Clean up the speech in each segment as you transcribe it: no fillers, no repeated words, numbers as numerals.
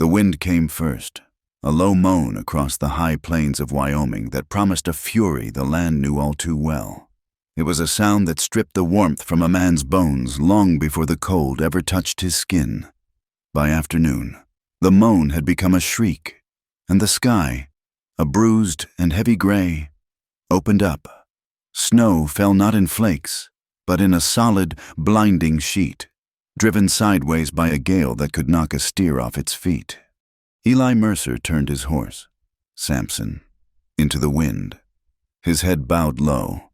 The wind came first, a low moan across the high plains of Wyoming that promised a fury the land knew all too well. It was a sound that stripped the warmth from a man's bones long before the cold ever touched his skin. By afternoon, the moan had become a shriek, and the sky, a bruised and heavy gray, opened up. Snow fell not in flakes, but in a solid, blinding sheet, driven sideways by a gale that could knock a steer off its feet. Eli Mercer turned his horse, Samson, into the wind, his head bowed low.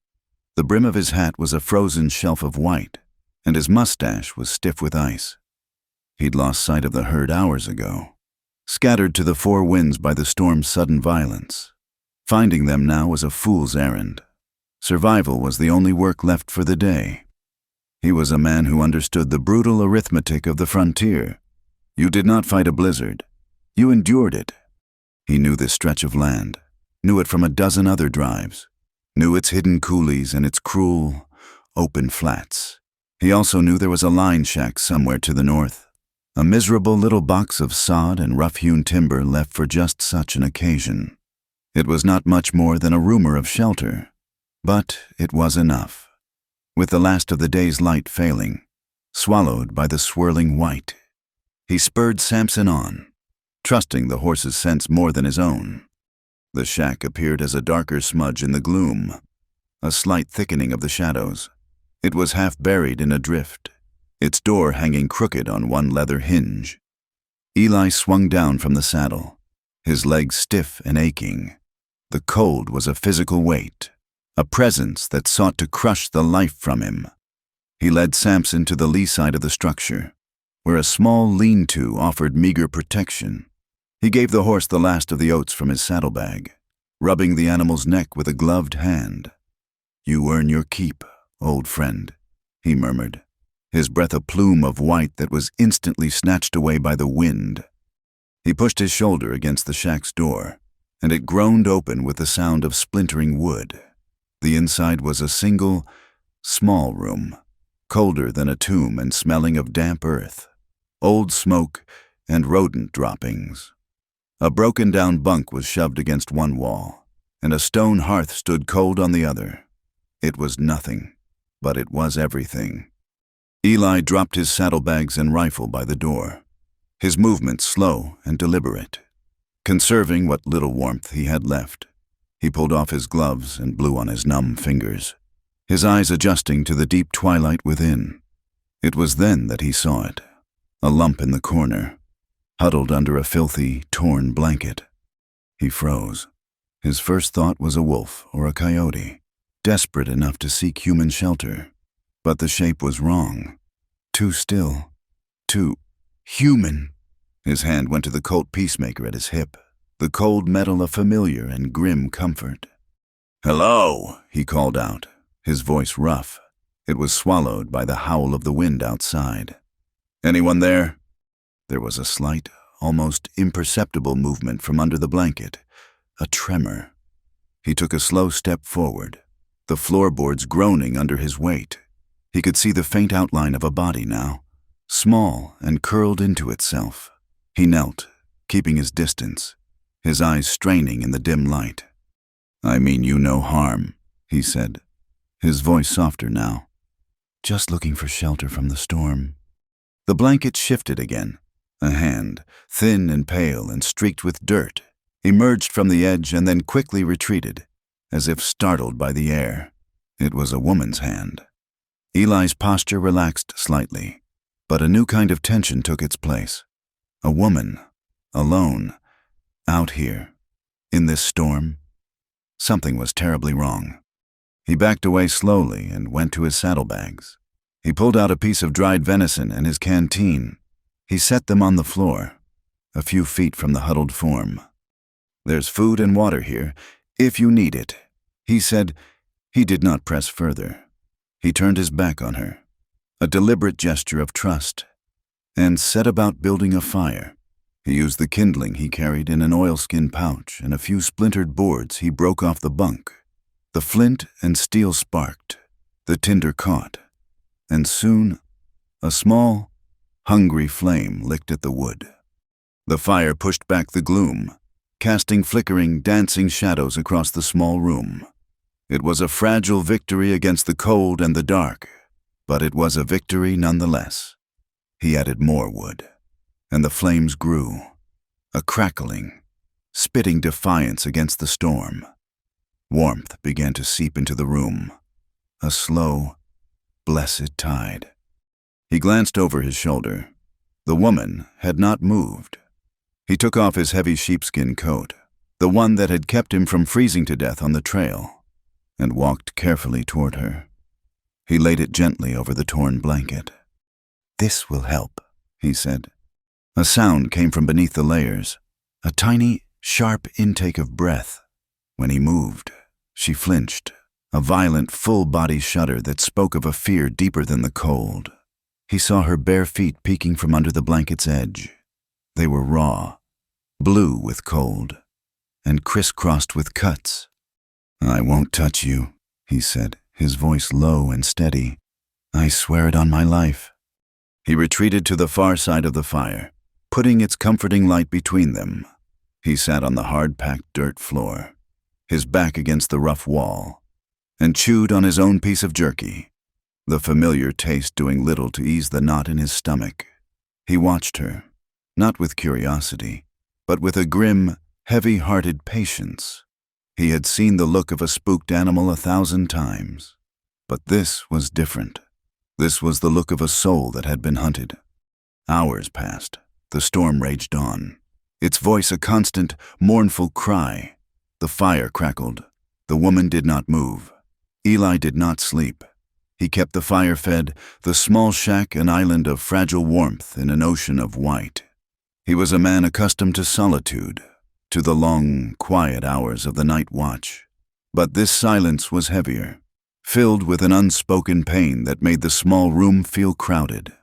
The brim of his hat was a frozen shelf of white, and his mustache was stiff with ice. He'd lost sight of the herd hours ago, scattered to the four winds by the storm's sudden violence. Finding them now was a fool's errand. Survival was the only work left for the day. He was a man who understood the brutal arithmetic of the frontier. You did not fight a blizzard. You endured it. He knew this stretch of land, knew it from a dozen other drives, knew its hidden coulees and its cruel, open flats. He also knew there was a line shack somewhere to the north, a miserable little box of sod and rough-hewn timber left for just such an occasion. It was not much more than a rumor of shelter, but it was enough. With the last of the day's light failing, swallowed by the swirling white, he spurred Samson on, trusting the horse's sense more than his own. The shack appeared as a darker smudge in the gloom, a slight thickening of the shadows. It was half buried in a drift, its door hanging crooked on one leather hinge. Eli swung down from the saddle, his legs stiff and aching. The cold was a physical weight, a presence that sought to crush the life from him. He led Samson to the lee side of the structure, where a small lean-to offered meager protection. He gave the horse the last of the oats from his saddlebag, rubbing the animal's neck with a gloved hand. "You earn your keep, old friend," he murmured, his breath a plume of white that was instantly snatched away by the wind. He pushed his shoulder against the shack's door, and it groaned open with the sound of splintering wood. The inside was a single, small room, colder than a tomb and smelling of damp earth, old smoke, and rodent droppings. A broken-down bunk was shoved against one wall, and a stone hearth stood cold on the other. It was nothing, but it was everything. Eli dropped his saddlebags and rifle by the door, his movements slow and deliberate. Conserving what little warmth he had left, he pulled off his gloves and blew on his numb fingers, his eyes adjusting to the deep twilight within. It was then that he saw it, a lump in the corner, huddled under a filthy, torn blanket. He froze. His first thought was a wolf or a coyote, desperate enough to seek human shelter. But the shape was wrong. Too still. Too human. His hand went to the Colt peacemaker at his hip, the cold metal of familiar and grim comfort. "Hello," he called out, his voice rough. It was swallowed by the howl of the wind outside. "Anyone there?" There was a slight, almost imperceptible movement from under the blanket, a tremor. He took a slow step forward, the floorboards groaning under his weight. He could see the faint outline of a body now, small and curled into itself. He knelt, keeping his distance, his eyes straining in the dim light. "I mean you no harm," he said, his voice softer now. "Just looking for shelter from the storm." The blanket shifted again. A hand, thin and pale and streaked with dirt, emerged from the edge and then quickly retreated, as if startled by the air. It was a woman's hand. Eli's posture relaxed slightly, but a new kind of tension took its place. A woman, alone, out here, in this storm. Something was terribly wrong. He backed away slowly and went to his saddlebags. He pulled out a piece of dried venison and his canteen. He set them on the floor, a few feet from the huddled form. "There's food and water here, if you need it," he said. He did not press further. He turned his back on her, a deliberate gesture of trust, and set about building a fire. He used the kindling he carried in an oilskin pouch and a few splintered boards he broke off the bunk. The flint and steel sparked, the tinder caught, and soon a small, hungry flame licked at the wood. The fire pushed back the gloom, casting flickering, dancing shadows across the small room. It was a fragile victory against the cold and the dark, but it was a victory nonetheless. He added more wood, and the flames grew, a crackling, spitting defiance against the storm. Warmth began to seep into the room, a slow, blessed tide. He glanced over his shoulder. The woman had not moved. He took off his heavy sheepskin coat, the one that had kept him from freezing to death on the trail, and walked carefully toward her. He laid it gently over the torn blanket. "This will help," he said. A sound came from beneath the layers, a tiny, sharp intake of breath. When he moved, she flinched, a violent, full-body shudder that spoke of a fear deeper than the cold. He saw her bare feet peeking from under the blanket's edge. They were raw, blue with cold, and crisscrossed with cuts. "I won't touch you," he said, his voice low and steady. "I swear it on my life." He retreated to the far side of the fire, putting its comforting light between them. He sat on the hard-packed dirt floor, his back against the rough wall, and chewed on his own piece of jerky, the familiar taste doing little to ease the knot in his stomach. He watched her, not with curiosity, but with a grim, heavy-hearted patience. He had seen the look of a spooked animal 1,000 times, but this was different. This was the look of a soul that had been hunted. Hours passed. The storm raged on, its voice a constant, mournful cry. The fire crackled. The woman did not move. Eli did not sleep. He kept the fire fed, the small shack an island of fragile warmth in an ocean of white. He was a man accustomed to solitude, to the long, quiet hours of the night watch. But this silence was heavier, filled with an unspoken pain that made the small room feel crowded.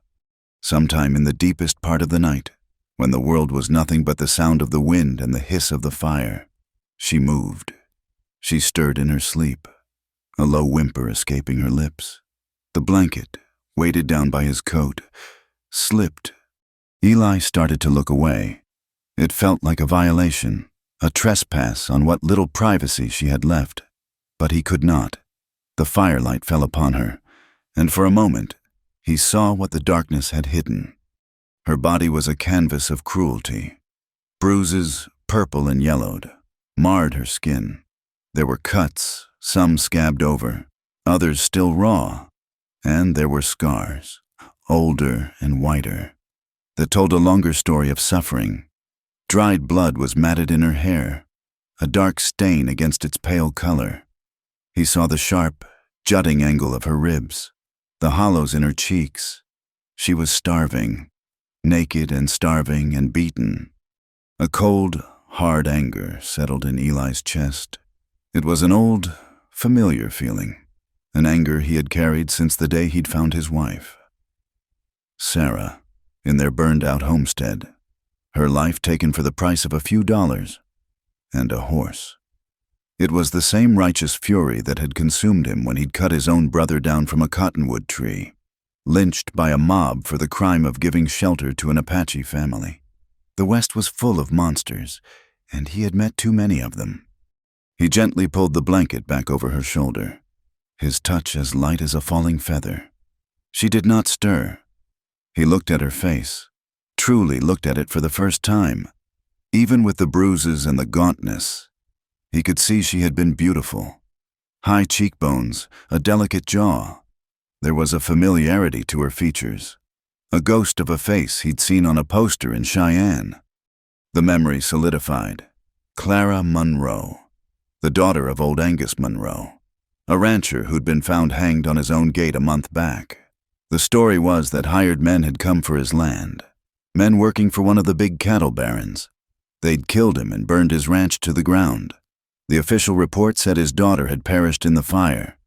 Sometime in the deepest part of the night, when the world was nothing but the sound of the wind and the hiss of the fire, she moved. She stirred in her sleep, a low whimper escaping her lips. The blanket, weighted down by his coat, slipped. Eli started to look away. It felt like a violation, a trespass on what little privacy she had left. But he could not. The firelight fell upon her, and for a moment he saw what the darkness had hidden. Her body was a canvas of cruelty. Bruises, purple and yellowed, marred her skin. There were cuts, some scabbed over, others still raw, and there were scars, older and whiter, that told a longer story of suffering. Dried blood was matted in her hair, a dark stain against its pale color. He saw the sharp, jutting angle of her ribs, the hollows in her cheeks. She was starving, naked and starving and beaten. A cold, hard anger settled in Eli's chest. It was an old, familiar feeling, an anger he had carried since the day he'd found his wife. Sarah, in their burned-out homestead, her life taken for the price of a few dollars, and a horse. It was the same righteous fury that had consumed him when he'd cut his own brother down from a cottonwood tree, lynched by a mob for the crime of giving shelter to an Apache family. The West was full of monsters, and he had met too many of them. He gently pulled the blanket back over her shoulder, his touch as light as a falling feather. She did not stir. He looked at her face, truly looked at it for the first time. Even with the bruises and the gauntness, he could see she had been beautiful. High cheekbones, a delicate jaw. There was a familiarity to her features, a ghost of a face he'd seen on a poster in Cheyenne. The memory solidified. Clara Monroe, the daughter of old Angus Monroe, a rancher who'd been found hanged on his own gate a month back. The story was that hired men had come for his land, men working for one of the big cattle barons. They'd killed him and burned his ranch to the ground. The official report said his daughter had perished in the fire,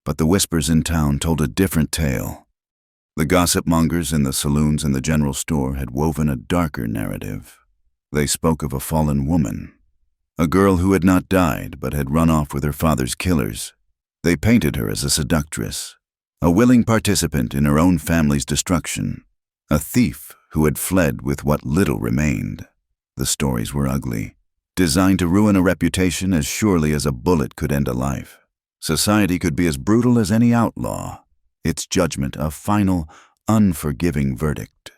but the whispers in town told a different tale. The gossip mongers in the saloons and the general store had woven a darker narrative. They spoke of a fallen woman, a girl who had not died but had run off with her father's killers. They painted her as a seductress, a willing participant in her own family's destruction, a thief who had fled with what little remained. The stories were ugly, designed to ruin a reputation as surely as a bullet could end a life. Society could be as brutal as any outlaw, its judgment a final, unforgiving verdict.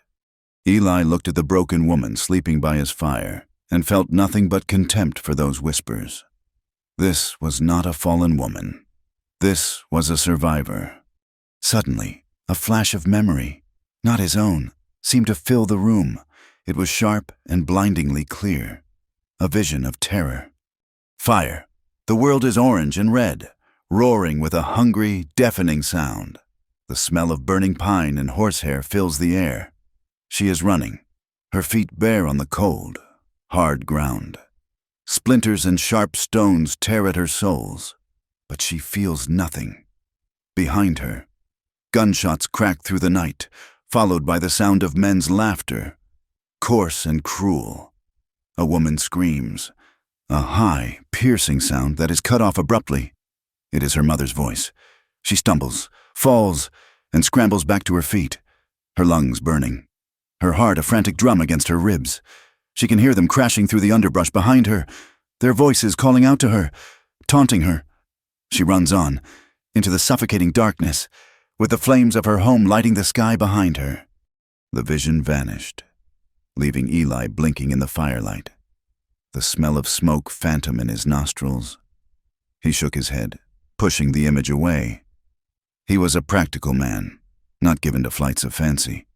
Eli looked at the broken woman sleeping by his fire and felt nothing but contempt for those whispers. This was not a fallen woman. This was a survivor. Suddenly, a flash of memory, not his own, seemed to fill the room. It was sharp and blindingly clear. A vision of terror. Fire. The world is orange and red, roaring with a hungry, deafening sound. The smell of burning pine and horsehair fills the air. She is running, her feet bare on the cold, hard ground. Splinters and sharp stones tear at her soles, but she feels nothing. Behind her, gunshots crack through the night, followed by the sound of men's laughter, coarse and cruel. A woman screams, a high, piercing sound that is cut off abruptly. It is her mother's voice. She stumbles, falls, and scrambles back to her feet, her lungs burning, her heart a frantic drum against her ribs. She can hear them crashing through the underbrush behind her, their voices calling out to her, taunting her. She runs on, into the suffocating darkness, with the flames of her home lighting the sky behind her. The vision vanished, leaving Eli blinking in the firelight, the smell of smoke phantom in his nostrils. He shook his head, pushing the image away. He was a practical man, not given to flights of fancy,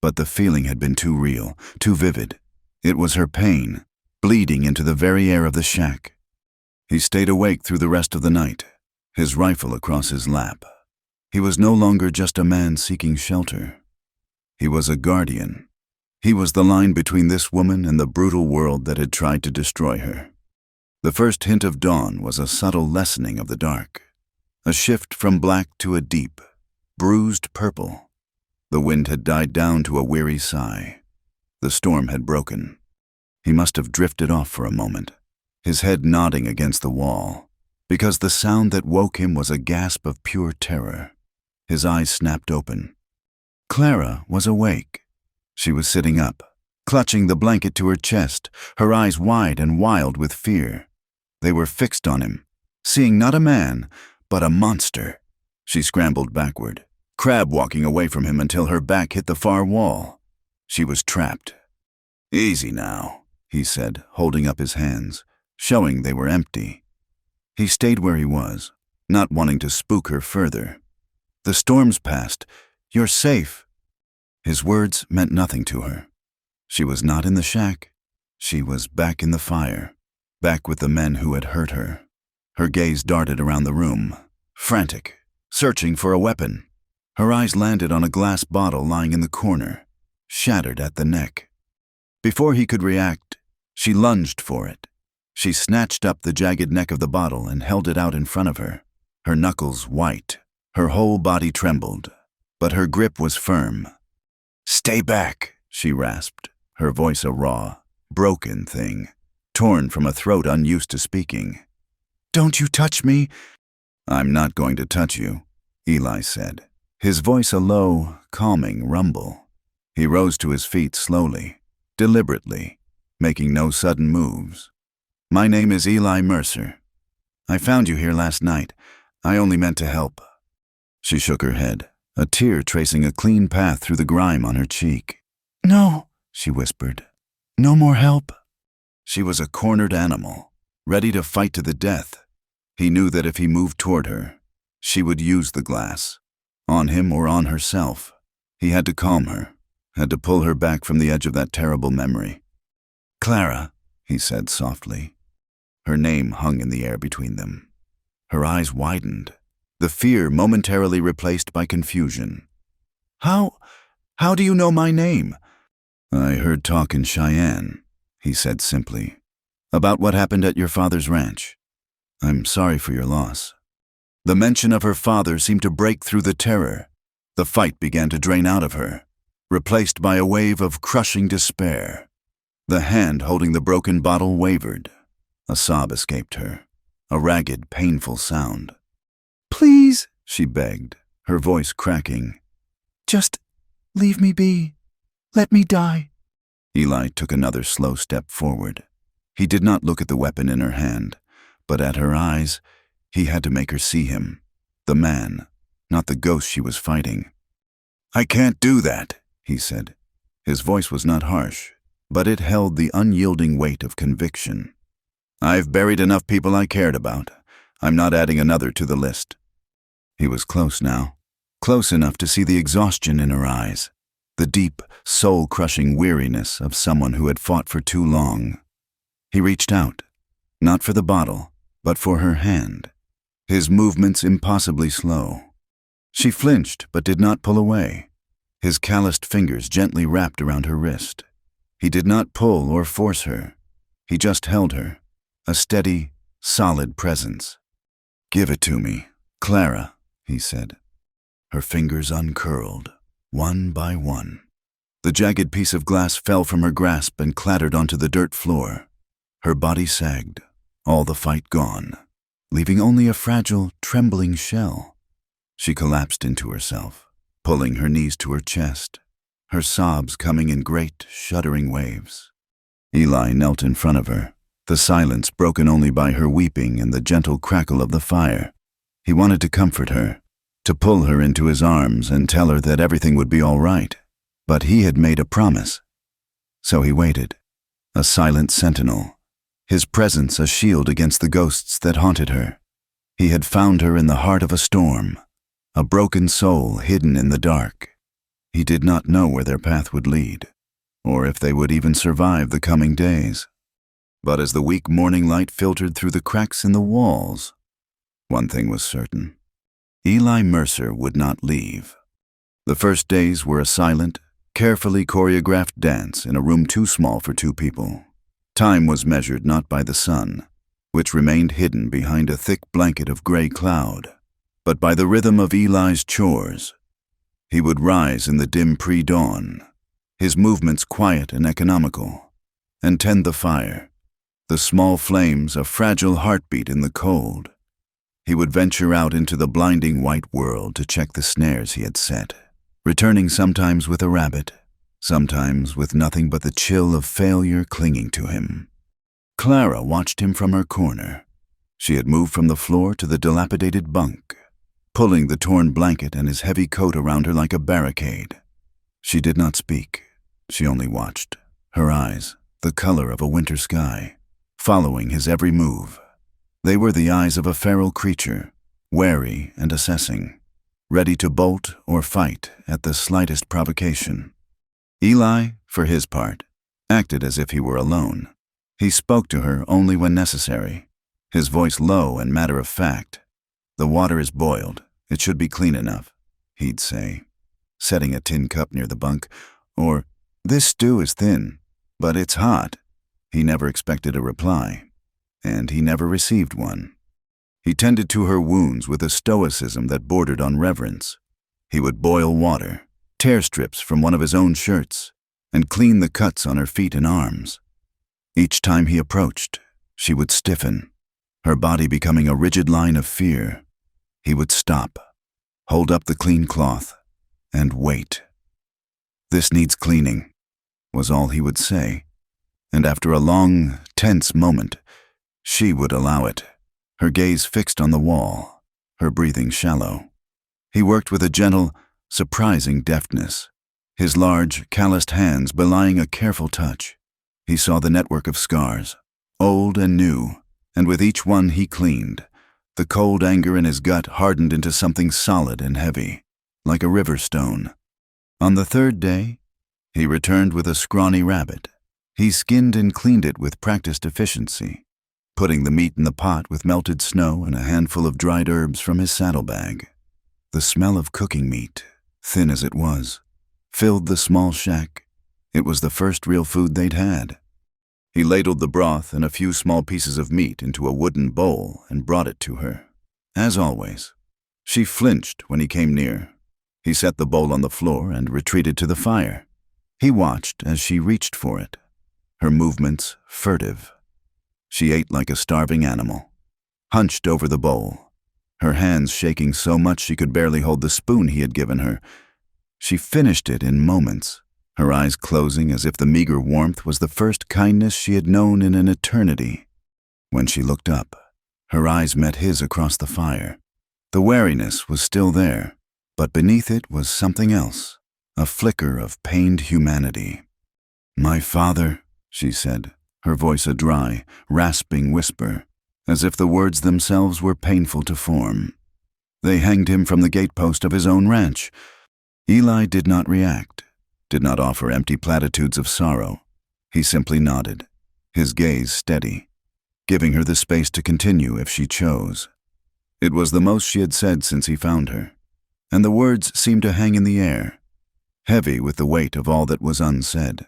but the feeling had been too real, too vivid. It was her pain, bleeding into the very air of the shack. He stayed awake through the rest of the night, his rifle across his lap. He was no longer just a man seeking shelter. He was a guardian. He was the line between this woman and the brutal world that had tried to destroy her. The first hint of dawn was a subtle lessening of the dark, a shift from black to a deep, bruised purple. The wind had died down to a weary sigh. The storm had broken. He must have drifted off for a moment, his head nodding against the wall, because the sound that woke him was a gasp of pure terror. His eyes snapped open. Clara was awake. She was sitting up, clutching the blanket to her chest, her eyes wide and wild with fear. They were fixed on him, seeing not a man, but a monster. She scrambled backward, crab walking away from him until her back hit the far wall. She was trapped. "Easy now," he said, holding up his hands, showing they were empty. He stayed where he was, not wanting to spook her further. "The storm's passed. You're safe." His words meant nothing to her. She was not in the shack. She was back in the fire, back with the men who had hurt her. Her gaze darted around the room, frantic, searching for a weapon. Her eyes landed on a glass bottle lying in the corner, shattered at the neck. Before he could react, she lunged for it. She snatched up the jagged neck of the bottle and held it out in front of her, her knuckles white. Her whole body trembled, but her grip was firm. "Stay back," she rasped, her voice a raw, broken thing, torn from a throat unused to speaking. "Don't you touch me." "I'm not going to touch you," Eli said, his voice a low, calming rumble. He rose to his feet slowly, deliberately, making no sudden moves. "My name is Eli Mercer. I found you here last night. I only meant to help." She shook her head, a tear tracing a clean path through the grime on her cheek. "No," she whispered. "No more help." She was a cornered animal, ready to fight to the death. He knew that if he moved toward her, she would use the glass, on him or on herself. He had to calm her, had to pull her back from the edge of that terrible memory. "Clara," he said softly. Her name hung in the air between them. Her eyes widened, the fear momentarily replaced by confusion. How do you know my name?" "I heard talk in Cheyenne," he said simply, "about what happened at your father's ranch. I'm sorry for your loss." The mention of her father seemed to break through the terror. The fight began to drain out of her, replaced by a wave of crushing despair. The hand holding the broken bottle wavered. A sob escaped her, a ragged, painful sound. "Please," she begged, her voice cracking. "Just leave me be. Let me die." Eli took another slow step forward. He did not look at the weapon in her hand, but at her eyes. He had to make her see him, the man, not the ghost she was fighting. "I can't do that," he said. His voice was not harsh, but it held the unyielding weight of conviction. "I've buried enough people I cared about. I'm not adding another to the list." He was close now, close enough to see the exhaustion in her eyes, the deep, soul-crushing weariness of someone who had fought for too long. He reached out, not for the bottle, but for her hand, his movements impossibly slow. She flinched but did not pull away. His calloused fingers gently wrapped around her wrist. He did not pull or force her. He just held her, a steady, solid presence. "Give it to me, Clara," he said. Her fingers uncurled, one by one. The jagged piece of glass fell from her grasp and clattered onto the dirt floor. Her body sagged, all the fight gone, leaving only a fragile, trembling shell. She collapsed into herself, pulling her knees to her chest, her sobs coming in great, shuddering waves. Eli knelt in front of her, the silence broken only by her weeping and the gentle crackle of the fire. He wanted to comfort her, to pull her into his arms and tell her that everything would be all right, but he had made a promise. So he waited, a silent sentinel, his presence a shield against the ghosts that haunted her. He had found her in the heart of a storm, a broken soul hidden in the dark. He did not know where their path would lead, or if they would even survive the coming days. But as the weak morning light filtered through the cracks in the walls, one thing was certain. Eli Mercer would not leave. The first days were a silent, carefully choreographed dance in a room too small for two people. Time was measured not by the sun, which remained hidden behind a thick blanket of gray cloud, but by the rhythm of Eli's chores. He would rise in the dim pre-dawn, his movements quiet and economical, and tend the fire, the small flames a fragile heartbeat in the cold. He would venture out into the blinding white world to check the snares he had set, returning sometimes with a rabbit, sometimes with nothing but the chill of failure clinging to him. Clara watched him from her corner. She had moved from the floor to the dilapidated bunk, pulling the torn blanket and his heavy coat around her like a barricade. She did not speak. She only watched, her eyes, the color of a winter sky, following his every move. They were the eyes of a feral creature, wary and assessing, ready to bolt or fight at the slightest provocation. Eli, for his part, acted as if he were alone. He spoke to her only when necessary, his voice low and matter-of-fact. "The water is boiled. It should be clean enough," he'd say, setting a tin cup near the bunk, or, "This stew is thin, but it's hot." He never expected a reply, and he never received one. He tended to her wounds with a stoicism that bordered on reverence. He would boil water, tear strips from one of his own shirts, and clean the cuts on her feet and arms. Each time he approached, she would stiffen, her body becoming a rigid line of fear. He would stop, hold up the clean cloth, and wait. "This needs cleaning," was all he would say, and after a long, tense moment, she would allow it, her gaze fixed on the wall, her breathing shallow. He worked with a gentle, surprising deftness, his large, calloused hands belying a careful touch. He saw the network of scars, old and new, and with each one he cleaned. The cold anger in his gut hardened into something solid and heavy, like a river stone. On the third day, he returned with a scrawny rabbit. He skinned and cleaned it with practiced efficiency, putting the meat in the pot with melted snow and a handful of dried herbs from his saddlebag. The smell of cooking meat, thin as it was, filled the small shack. It was the first real food they'd had. He ladled the broth and a few small pieces of meat into a wooden bowl and brought it to her. As always, she flinched when he came near. He set the bowl on the floor and retreated to the fire. He watched as she reached for it, her movements furtive. She ate like a starving animal, hunched over the bowl, her hands shaking so much she could barely hold the spoon he had given her. She finished it in moments, her eyes closing as if the meager warmth was the first kindness she had known in an eternity. When she looked up, her eyes met his across the fire. The wariness was still there, but beneath it was something else, a flicker of pained humanity. "My father," she said, her voice a dry, rasping whisper, as if the words themselves were painful to form. "They hanged him from the gatepost of his own ranch." Eli did not react, did not offer empty platitudes of sorrow. He simply nodded, his gaze steady, giving her the space to continue if she chose. It was the most she had said since he found her, and the words seemed to hang in the air, heavy with the weight of all that was unsaid.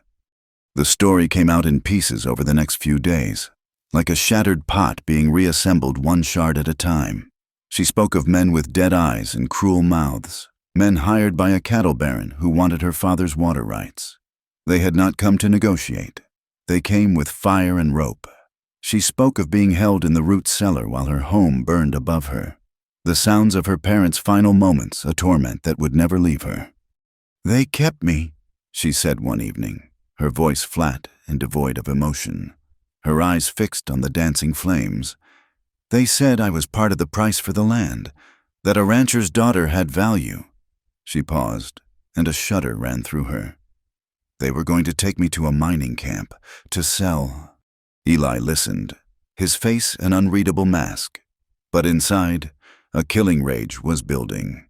The story came out in pieces over the next few days, like a shattered pot being reassembled one shard at a time. She spoke of men with dead eyes and cruel mouths, men hired by a cattle baron who wanted her father's water rights. They had not come to negotiate. They came with fire and rope. She spoke of being held in the root cellar while her home burned above her, the sounds of her parents' final moments a torment that would never leave her. "They kept me," she said one evening, her voice flat and devoid of emotion, her eyes fixed on the dancing flames. "They said I was part of the price for the land, that a rancher's daughter had value." She paused, and a shudder ran through her. "They were going to take me to a mining camp, to sell." Eli listened, his face an unreadable mask, but inside, a killing rage was building.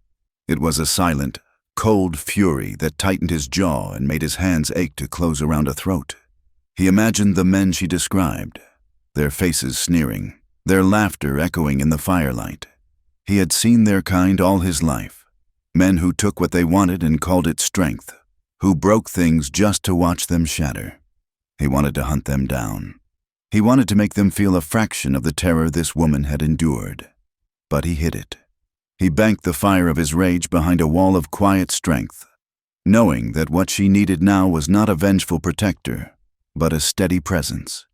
It was a silent, cold fury that tightened his jaw and made his hands ache to close around a throat. He imagined the men she described, their faces sneering, their laughter echoing in the firelight. He had seen their kind all his life, men who took what they wanted and called it strength, who broke things just to watch them shatter. He wanted to hunt them down. He wanted to make them feel a fraction of the terror this woman had endured. But he hid it. He banked the fire of his rage behind a wall of quiet strength, knowing that what she needed now was not a vengeful protector, but a steady presence.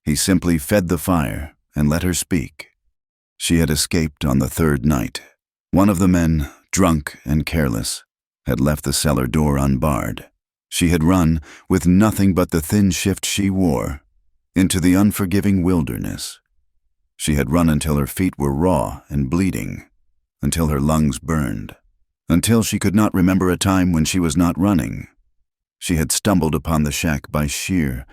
He simply fed the fire and let her speak. She had escaped on the third night. One of the men, drunk and careless, had left the cellar door unbarred. She had run, with nothing but the thin shift she wore, into the unforgiving wilderness. She had run until her feet were raw and bleeding, until her lungs burned, until she could not remember a time when she was not running. She had stumbled upon the shack by sheer,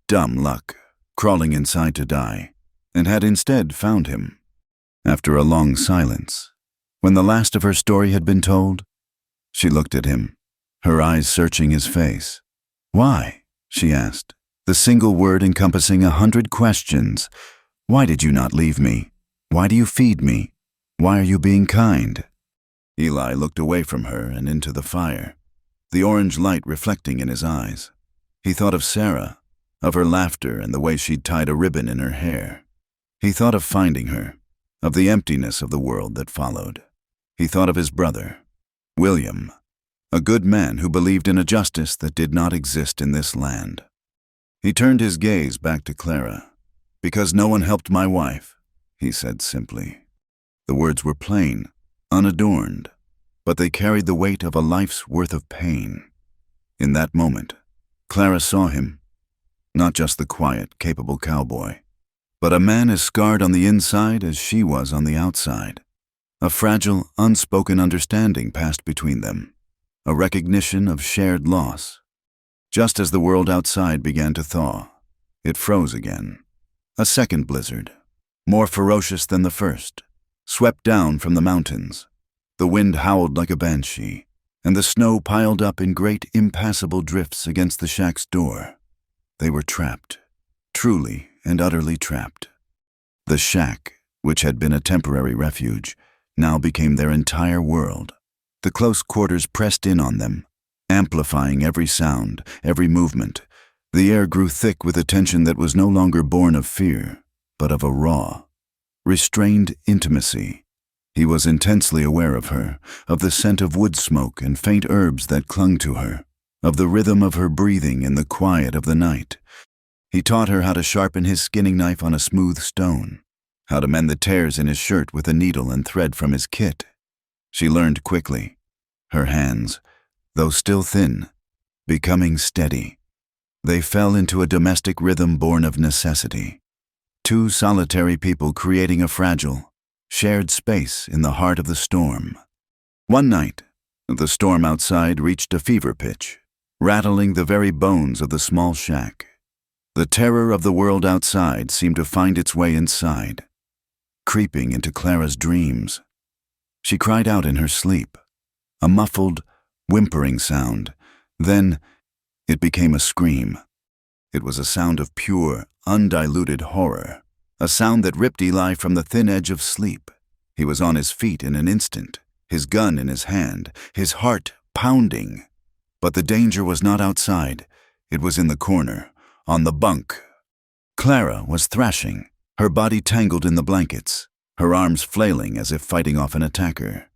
dumb luck, crawling inside to die, and had instead found him. After a long silence, when the last of her story had been told, she looked at him, her eyes searching his face. "Why?" she asked, the single word encompassing 100 questions. "Why did you not leave me? Why do you feed me? Why are you being kind?" Eli looked away from her and into the fire, the orange light reflecting in his eyes. He thought of Sarah, of her laughter and the way she'd tied a ribbon in her hair. He thought of finding her, of the emptiness of the world that followed. He thought of his brother, William, a good man who believed in a justice that did not exist in this land. He turned his gaze back to Clara. "Because no one helped my wife," he said simply. The words were plain, unadorned, but they carried the weight of a life's worth of pain. In that moment, Clara saw him, not just the quiet, capable cowboy, but a man as scarred on the inside as she was on the outside. A fragile, unspoken understanding passed between them, a recognition of shared loss. Just as the world outside began to thaw, it froze again. A second blizzard, more ferocious than the first, swept down from the mountains. The wind howled like a banshee, and the snow piled up in great impassable drifts against the shack's door. They were trapped, truly and utterly trapped. The shack, which had been a temporary refuge, now became their entire world. The close quarters pressed in on them, amplifying every sound, every movement. The air grew thick with a tension that was no longer born of fear, but of a raw, restrained intimacy. He was intensely aware of her, of the scent of wood smoke and faint herbs that clung to her, of the rhythm of her breathing in the quiet of the night. He taught her how to sharpen his skinning knife on a smooth stone, how to mend the tears in his shirt with a needle and thread from his kit. She learned quickly. Her hands, though still thin, becoming steady. They fell into a domestic rhythm born of necessity. Two solitary people creating a fragile, shared space in the heart of the storm. One night, the storm outside reached a fever pitch, rattling the very bones of the small shack. The terror of the world outside seemed to find its way inside, creeping into Clara's dreams. She cried out in her sleep, a muffled, whimpering sound. Then it became a scream. It was a sound of pure, undiluted horror, a sound that ripped Eli from the thin edge of sleep. He was on his feet in an instant, his gun in his hand, his heart pounding. But the danger was not outside. It was in the corner, on the bunk. Clara was thrashing, her body tangled in the blankets, her arms flailing as if fighting off an attacker.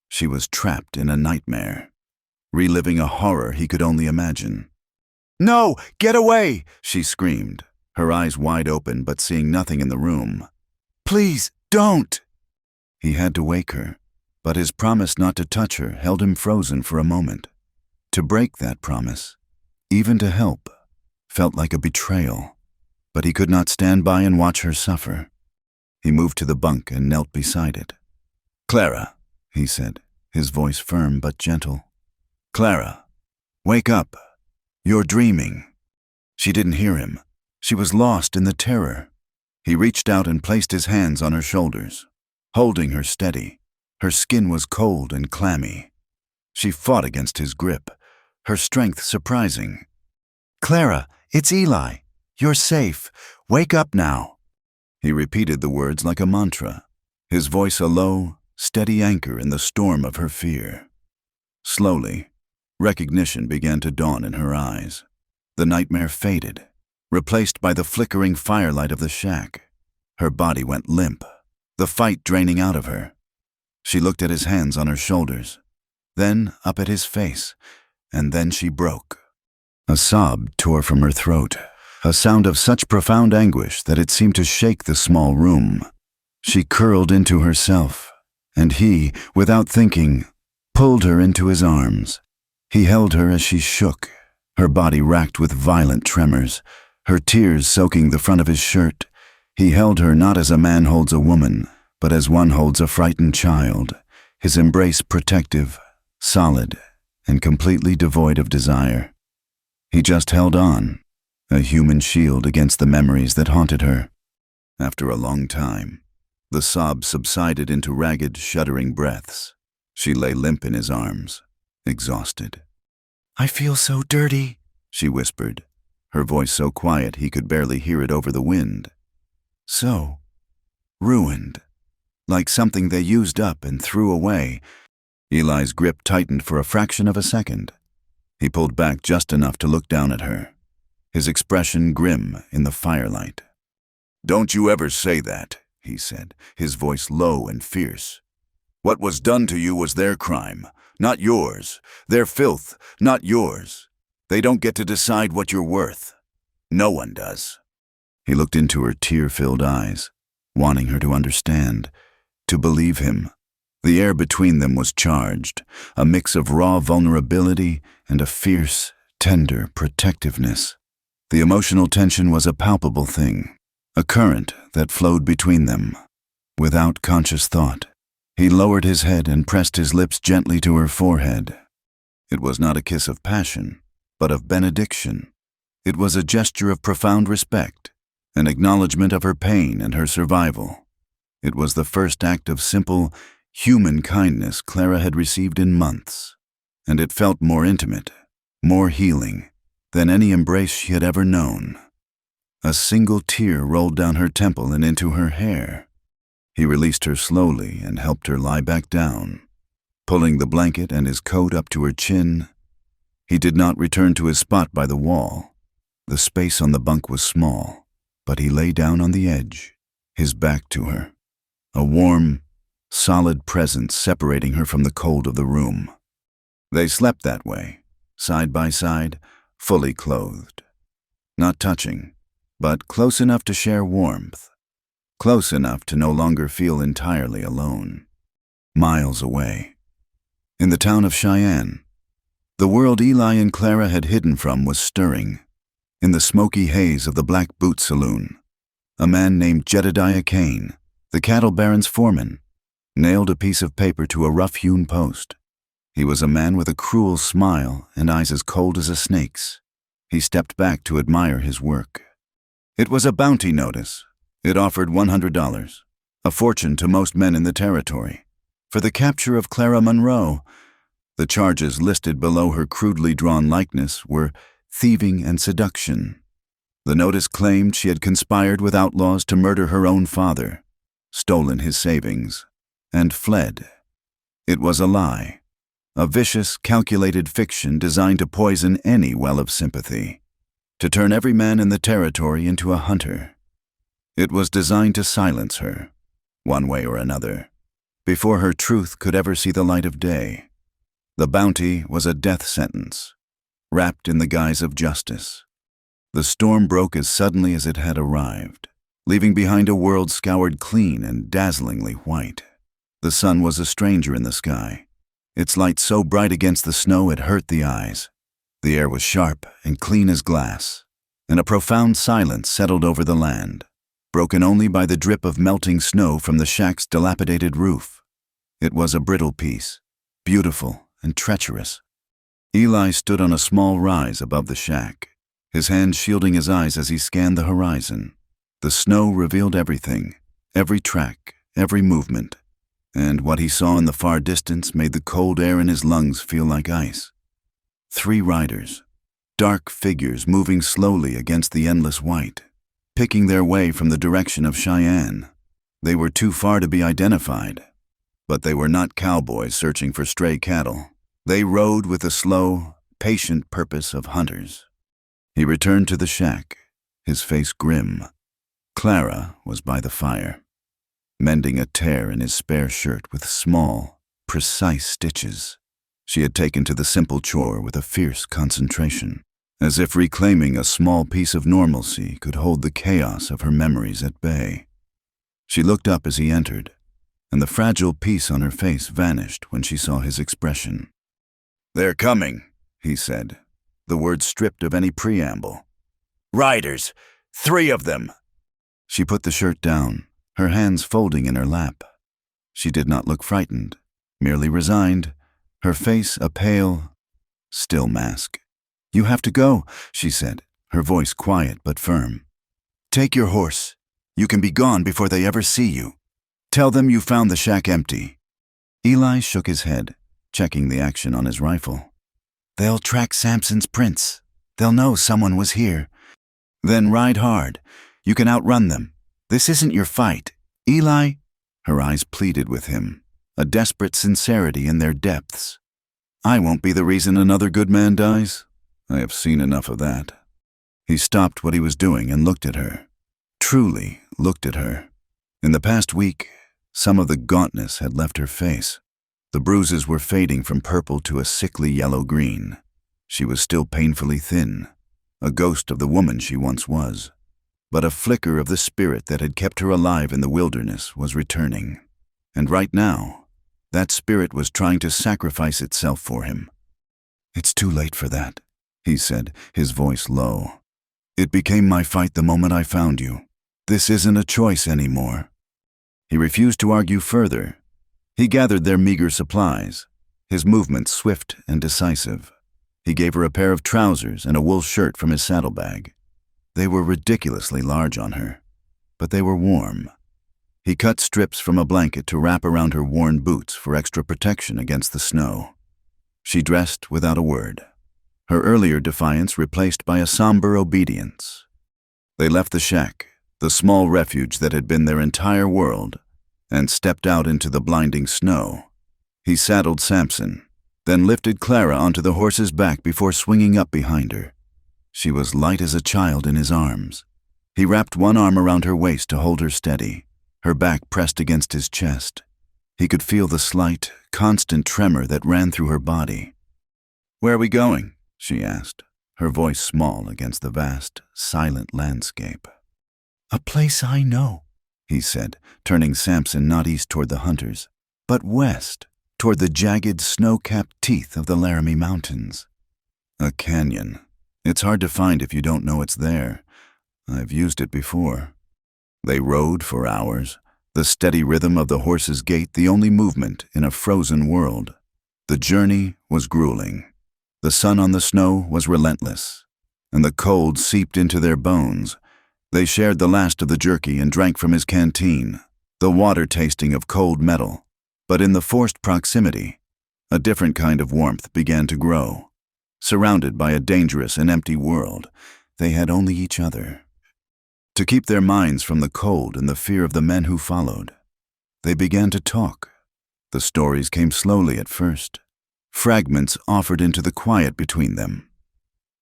She was trapped in a nightmare, reliving a horror he could only imagine. "No, get away!" she screamed, her eyes wide open but seeing nothing in the room. "Please, don't!" He had to wake her, but his promise not to touch her held him frozen for a moment. To break that promise, even to help, felt like a betrayal, but he could not stand by and watch her suffer. He moved to the bunk and knelt beside it. "Clara," he said, his voice firm but gentle. "Clara, wake up. You're dreaming." She didn't hear him. She was lost in the terror. He reached out and placed his hands on her shoulders, holding her steady. Her skin was cold and clammy. She fought against his grip, her strength surprising. "Clara, it's Eli. You're safe. Wake up now." He repeated the words like a mantra, his voice a low, steady anchor in the storm of her fear. Slowly, recognition began to dawn in her eyes. The nightmare faded, replaced by the flickering firelight of the shack. Her body went limp, the fight draining out of her. She looked at his hands on her shoulders, then up at his face, and then she broke. A sob tore from her throat, a sound of such profound anguish that it seemed to shake the small room. She curled into herself, and he, without thinking, pulled her into his arms. He held her as she shook, her body racked with violent tremors, her tears soaking the front of his shirt. He held her not as a man holds a woman, but as one holds a frightened child, his embrace protective, solid, and completely devoid of desire. He just held on, a human shield against the memories that haunted her. After a long time, the sobs subsided into ragged, shuddering breaths. She lay limp in his arms, exhausted. "I feel so dirty," she whispered, her voice so quiet he could barely hear it over the wind. So ruined, like something they used up and threw away. Eli's grip tightened for a fraction of a second. He pulled back just enough to look down at her, his expression grim in the firelight. "Don't you ever say that," he said, his voice low and fierce. "What was done to you was their crime, not yours. Their filth, not yours. They don't get to decide what you're worth. No one does." He looked into her tear-filled eyes, wanting her to understand, to believe him. The air between them was charged, a mix of raw vulnerability and a fierce, tender protectiveness. The emotional tension was a palpable thing, a current that flowed between them. Without conscious thought, he lowered his head and pressed his lips gently to her forehead. It was not a kiss of passion, but of benediction. It was a gesture of profound respect, an acknowledgement of her pain and her survival. It was the first act of simple, human kindness Clara had received in months, and it felt more intimate, more healing, than any embrace she had ever known. A single tear rolled down her temple and into her hair. He released her slowly and helped her lie back down, pulling the blanket and his coat up to her chin. He did not return to his spot by the wall. The space on the bunk was small, but he lay down on the edge, his back to her, a warm, solid presence separating her from the cold of the room. They slept that way, side by side, fully clothed. Not touching, but close enough to share warmth, close enough to no longer feel entirely alone. Miles away, in the town of Cheyenne, The world Eli and Clara had hidden from was stirring. In the smoky haze of the Black Boot Saloon, a man named Jedediah Kane, the cattle baron's foreman, nailed a piece of paper to a rough-hewn post. He was a man with a cruel smile and eyes as cold as a snake's. He stepped back to admire his work. It was a bounty notice. It offered $100, a fortune to most men in the territory, for the capture of Clara Monroe. The charges listed below her crudely drawn likeness were thieving and seduction. The notice claimed she had conspired with outlaws to murder her own father, stolen his savings, and fled. It was a lie, a vicious, calculated fiction designed to poison any well of sympathy, to turn every man in the territory into a hunter. It was designed to silence her, one way or another, before her truth could ever see the light of day. The bounty was a death sentence, wrapped in the guise of justice. The storm broke as suddenly as it had arrived, leaving behind a world scoured clean and dazzlingly white. The sun was a stranger in the sky, its light so bright against the snow it hurt the eyes. The air was sharp and clean as glass, and a profound silence settled over the land, broken only by the drip of melting snow from the shack's dilapidated roof. It was a brittle piece, beautiful and treacherous. Eli stood on a small rise above the shack, his hand shielding his eyes as he scanned the horizon. The snow revealed everything, every track, every movement, and what he saw in the far distance made the cold air in his lungs feel like ice. 3 riders, dark figures moving slowly against the endless white, picking their way from the direction of Cheyenne. They were too far to be identified, but they were not cowboys searching for stray cattle. They rode with the slow, patient purpose of hunters. He returned to the shack, his face grim. Clara was by the fire, mending a tear in his spare shirt with small, precise stitches. She had taken to the simple chore with a fierce concentration, as if reclaiming a small piece of normalcy could hold the chaos of her memories at bay. She looked up as he entered, and the fragile peace on her face vanished when she saw his expression. "They're coming," he said, the words stripped of any preamble. "Riders, 3 of them." She put the shirt down, her hands folding in her lap. She did not look frightened, merely resigned, her face a pale, still mask. "You have to go," she said, her voice quiet but firm. "Take your horse. You can be gone before they ever see you. Tell them you found the shack empty." Eli shook his head, checking the action on his rifle. "They'll track Sampson's prints. They'll know someone was here. Then ride hard. You can outrun them. This isn't your fight. Eli," her eyes pleaded with him, a desperate sincerity in their depths. "I won't be the reason another good man dies. I have seen enough of that." He stopped what he was doing and looked at her. Truly looked at her. In the past week, some of the gauntness had left her face. The bruises were fading from purple to a sickly yellow-green. She was still painfully thin, a ghost of the woman she once was. But a flicker of the spirit that had kept her alive in the wilderness was returning. And right now, that spirit was trying to sacrifice itself for him. "It's too late for that," he said, his voice low. "It became my fight the moment I found you. This isn't a choice anymore." He refused to argue further. He gathered their meager supplies, his movements swift and decisive. He gave her a pair of trousers and a wool shirt from his saddlebag. They were ridiculously large on her, but they were warm. He cut strips from a blanket to wrap around her worn boots for extra protection against the snow. She dressed without a word, her earlier defiance replaced by a somber obedience. They left the shack, the small refuge that had been their entire world, and stepped out into the blinding snow. He saddled Sampson, then lifted Clara onto the horse's back before swinging up behind her. She was light as a child in his arms. He wrapped one arm around her waist to hold her steady, her back pressed against his chest. He could feel the slight, constant tremor that ran through her body. "Where are we going?" she asked, her voice small against the vast, silent landscape. "A place I know," he said, turning Sampson not east toward the hunters, but west, toward the jagged, snow-capped teeth of the Laramie Mountains. A canyon. It's hard to find if you don't know it's there. I've used it before. They rode for hours, the steady rhythm of the horse's gait the only movement in a frozen world. The journey was grueling. The sun on the snow was relentless, and the cold seeped into their bones. They shared the last of the jerky and drank from his canteen, the water tasting of cold metal. But in the forced proximity, a different kind of warmth began to grow. Surrounded by a dangerous and empty world, they had only each other. To keep their minds from the cold and the fear of the men who followed, they began to talk. The stories came slowly at first, fragments offered into the quiet between them.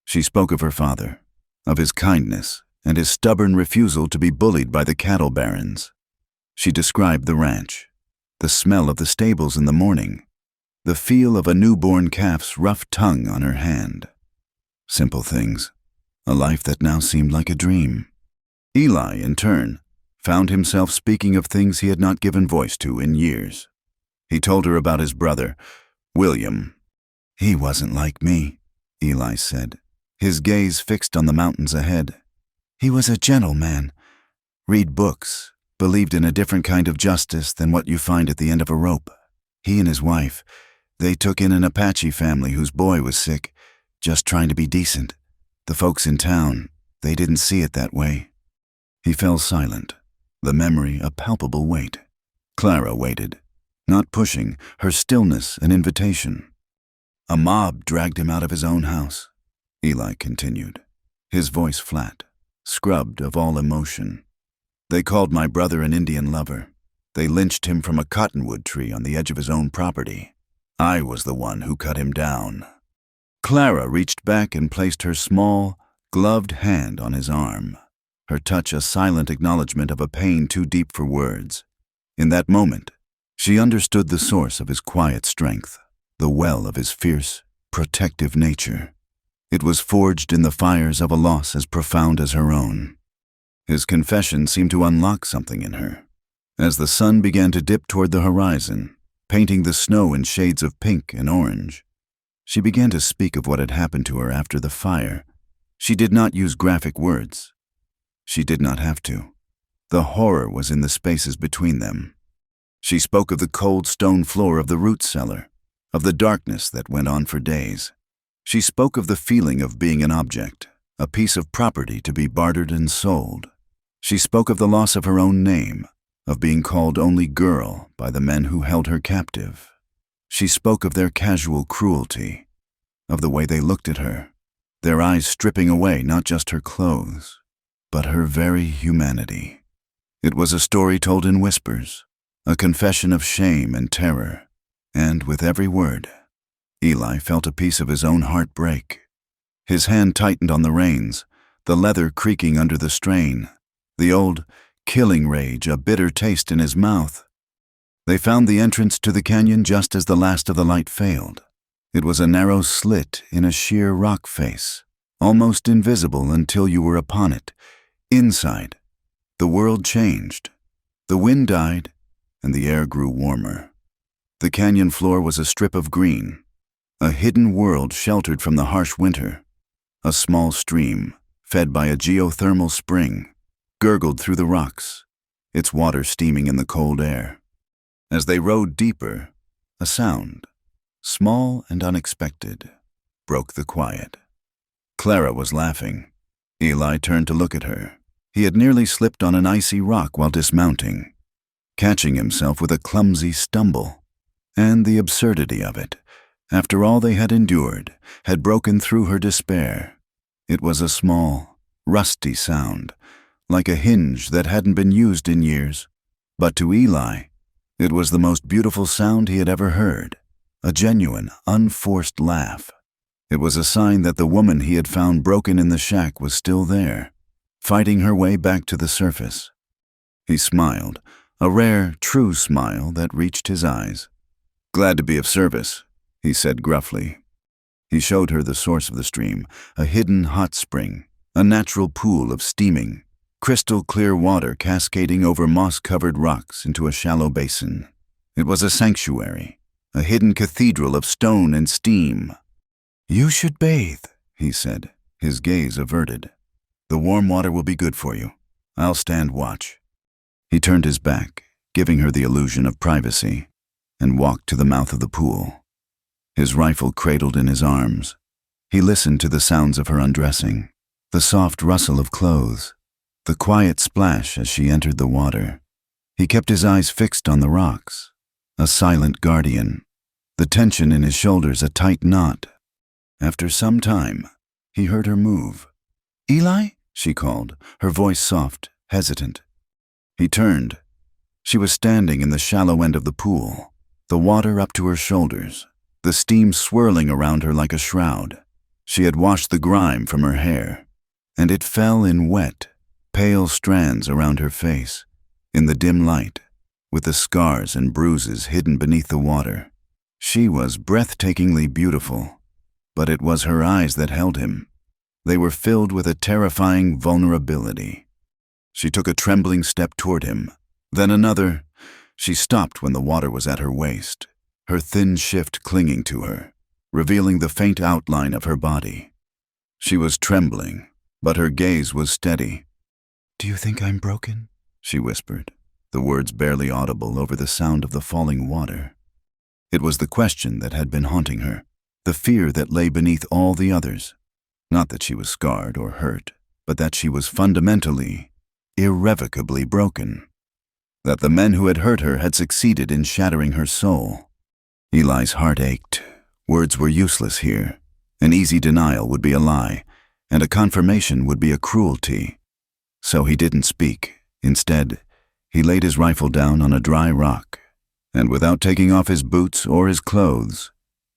She spoke of her father, of his kindness, and his stubborn refusal to be bullied by the cattle barons. She described the ranch, the smell of the stables in the morning, the feel of a newborn calf's rough tongue on her hand. Simple things, a life that now seemed like a dream. Eli, in turn, found himself speaking of things he had not given voice to in years. He told her about his brother, William. "He wasn't like me," Eli said, his gaze fixed on the mountains ahead. "He was a gentle man, read books, believed in a different kind of justice than what you find at the end of a rope. He and his wife, they took in an Apache family whose boy was sick, just trying to be decent. The folks in town, they didn't see it that way." He fell silent, the memory a palpable weight. Clara waited, not pushing, her stillness an invitation. "A mob dragged him out of his own house," Eli continued, his voice flat, scrubbed of all emotion. "They called my brother an Indian lover. They lynched him from a cottonwood tree on the edge of his own property. I was the one who cut him down." Clara reached back and placed her small, gloved hand on his arm, her touch a silent acknowledgement of a pain too deep for words. In that moment, she understood the source of his quiet strength, the well of his fierce, protective nature. It was forged in the fires of a loss as profound as her own. His confession seemed to unlock something in her. As the sun began to dip toward the horizon, painting the snow in shades of pink and orange, she began to speak of what had happened to her after the fire. She did not use graphic words. She did not have to. The horror was in the spaces between them. She spoke of the cold stone floor of the root cellar, of the darkness that went on for days. She spoke of the feeling of being an object, a piece of property to be bartered and sold. She spoke of the loss of her own name, of being called only girl by the men who held her captive. She spoke of their casual cruelty, of the way they looked at her, their eyes stripping away not just her clothes, but her very humanity. It was a story told in whispers, a confession of shame and terror, and with every word, Eli felt a piece of his own heart break. His hand tightened on the reins, the leather creaking under the strain, the old killing rage a bitter taste in his mouth. They found the entrance to the canyon just as the last of the light failed. It was a narrow slit in a sheer rock face, almost invisible until you were upon it. Inside, the world changed. The wind died, and the air grew warmer. The canyon floor was a strip of green, a hidden world sheltered from the harsh winter. A small stream, fed by a geothermal spring, gurgled through the rocks, its water steaming in the cold air. As they rode deeper, a sound, small and unexpected, broke the quiet. Clara was laughing. Eli turned to look at her. He had nearly slipped on an icy rock while dismounting, catching himself with a clumsy stumble. And the absurdity of it, after all they had endured, had broken through her despair. It was a small, rusty sound, like a hinge that hadn't been used in years. But to Eli, it was the most beautiful sound he had ever heard, a genuine, unforced laugh. It was a sign that the woman he had found broken in the shack was still there, fighting her way back to the surface. He smiled, a rare, true smile that reached his eyes. "Glad to be of service," he said gruffly. He showed her the source of the stream, a hidden hot spring, a natural pool of steaming, crystal-clear water cascading over moss-covered rocks into a shallow basin. It was a sanctuary, a hidden cathedral of stone and steam. "You should bathe," he said, his gaze averted. "The warm water will be good for you. I'll stand watch." He turned his back, giving her the illusion of privacy, and walked to the mouth of the pool. His rifle cradled in his arms, he listened to the sounds of her undressing, the soft rustle of clothes, the quiet splash as she entered the water. He kept his eyes fixed on the rocks, a silent guardian, the tension in his shoulders a tight knot. After some time, he heard her move. "Eli?" she called, her voice soft, hesitant. He turned. She was standing in the shallow end of the pool, the water up to her shoulders, the steam swirling around her like a shroud. She had washed the grime from her hair, and it fell in wet, pale strands around her face, in the dim light, with the scars and bruises hidden beneath the water. She was breathtakingly beautiful, but it was her eyes that held him. They were filled with a terrifying vulnerability. She took a trembling step toward him, then another. She stopped when the water was at her waist, her thin shift clinging to her, revealing the faint outline of her body. She was trembling, but her gaze was steady. "Do you think I'm broken?" she whispered, the words barely audible over the sound of the falling water. It was the question that had been haunting her, the fear that lay beneath all the others. Not that she was scarred or hurt, but that she was fundamentally, irrevocably broken. That the men who had hurt her had succeeded in shattering her soul. Eli's heart ached. Words were useless here. An easy denial would be a lie, and a confirmation would be a cruelty. So he didn't speak. Instead, he laid his rifle down on a dry rock, and without taking off his boots or his clothes,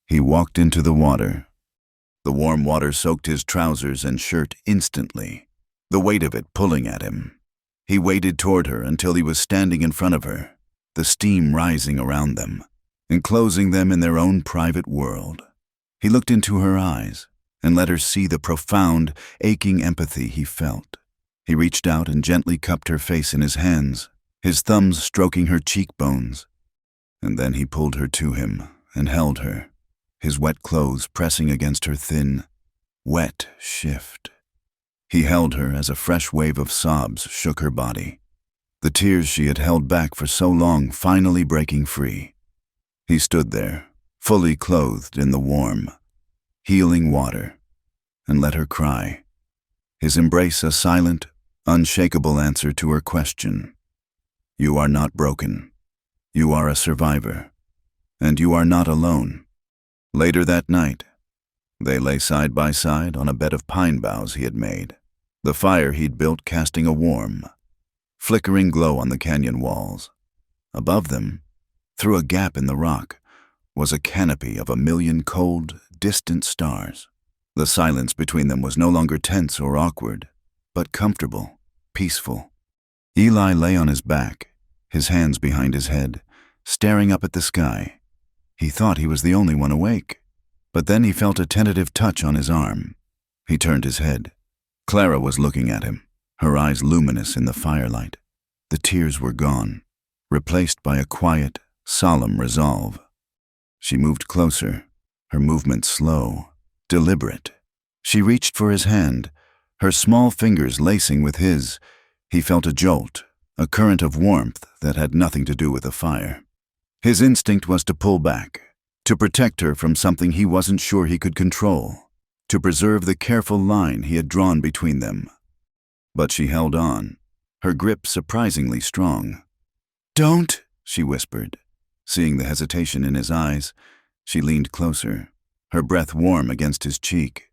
he walked into the water. The warm water soaked his trousers and shirt instantly, the weight of it pulling at him. He waded toward her until he was standing in front of her, the steam rising around them, enclosing them in their own private world. He looked into her eyes and let her see the profound, aching empathy he felt. He reached out and gently cupped her face in his hands, his thumbs stroking her cheekbones. And then he pulled her to him and held her, his wet clothes pressing against her thin, wet shift. He held her as a fresh wave of sobs shook her body, the tears she had held back for so long finally breaking free. He stood there, fully clothed in the warm, healing water, and let her cry, his embrace a silent, unshakable answer to her question. "You are not broken. You are a survivor, and you are not alone." Later that night, they lay side by side on a bed of pine boughs he had made, the fire he'd built casting a warm, flickering glow on the canyon walls. Above them, through a gap in the rock, was a canopy of 1,000,000 cold, distant stars. The silence between them was no longer tense or awkward, but comfortable, peaceful. Eli lay on his back, his hands behind his head, staring up at the sky. He thought he was the only one awake, but then he felt a tentative touch on his arm. He turned his head. Clara was looking at him, her eyes luminous in the firelight. The tears were gone, replaced by a quiet, solemn resolve. She moved closer, her movement slow, deliberate. She reached for his hand, her small fingers lacing with his. He felt a jolt, a current of warmth that had nothing to do with the fire. His instinct was to pull back, to protect her from something he wasn't sure he could control, to preserve the careful line he had drawn between them. But she held on, her grip surprisingly strong. "Don't," she whispered. Seeing the hesitation in his eyes, she leaned closer, her breath warm against his cheek.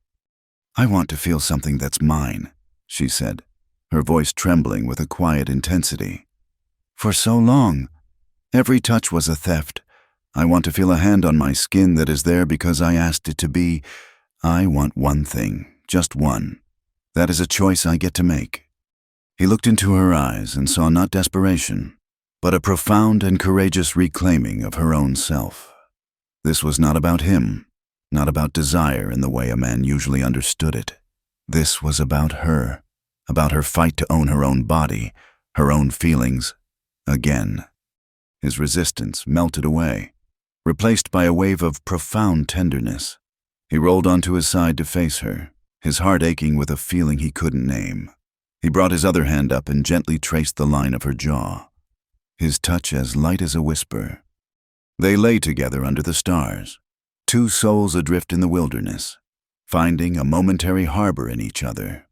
"I want to feel something that's mine," she said, her voice trembling with a quiet intensity. "For so long, every touch was a theft. I want to feel a hand on my skin that is there because I asked it to be. I want one thing, just one. That is a choice I get to make." He looked into her eyes and saw not desperation, but a profound and courageous reclaiming of her own self. This was not about him, not about desire in the way a man usually understood it. This was about her fight to own her own body, her own feelings, again. His resistance melted away. replaced by a wave of profound tenderness. He rolled onto his side to face her, his heart aching with a feeling he couldn't name. He brought his other hand up and gently traced the line of her jaw, his touch as light as a whisper. They lay together under the stars, two souls adrift in the wilderness, finding a momentary harbor in each other.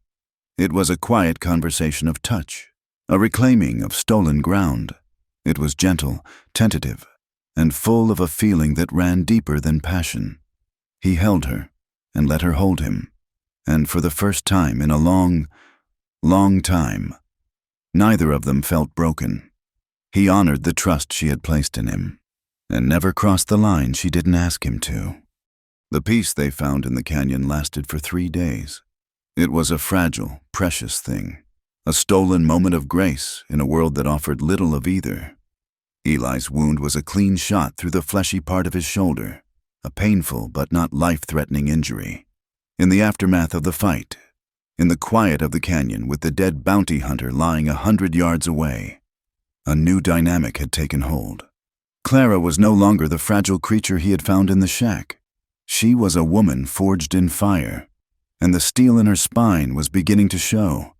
It was a quiet conversation of touch, a reclaiming of stolen ground. It was gentle, tentative, and full of a feeling that ran deeper than passion. He held her and let her hold him, and for the first time in a long, long time, neither of them felt broken. He honored the trust she had placed in him, and never crossed the line she didn't ask him to. The peace they found in the canyon lasted for 3 days. It was a fragile, precious thing, a stolen moment of grace in a world that offered little of either. Eli's wound was a clean shot through the fleshy part of his shoulder, a painful but not life-threatening injury. In the aftermath of the fight, in the quiet of the canyon with the dead bounty hunter lying 100 yards away, a new dynamic had taken hold. Clara was no longer the fragile creature he had found in the shack. She was a woman forged in fire, and the steel in her spine was beginning to show.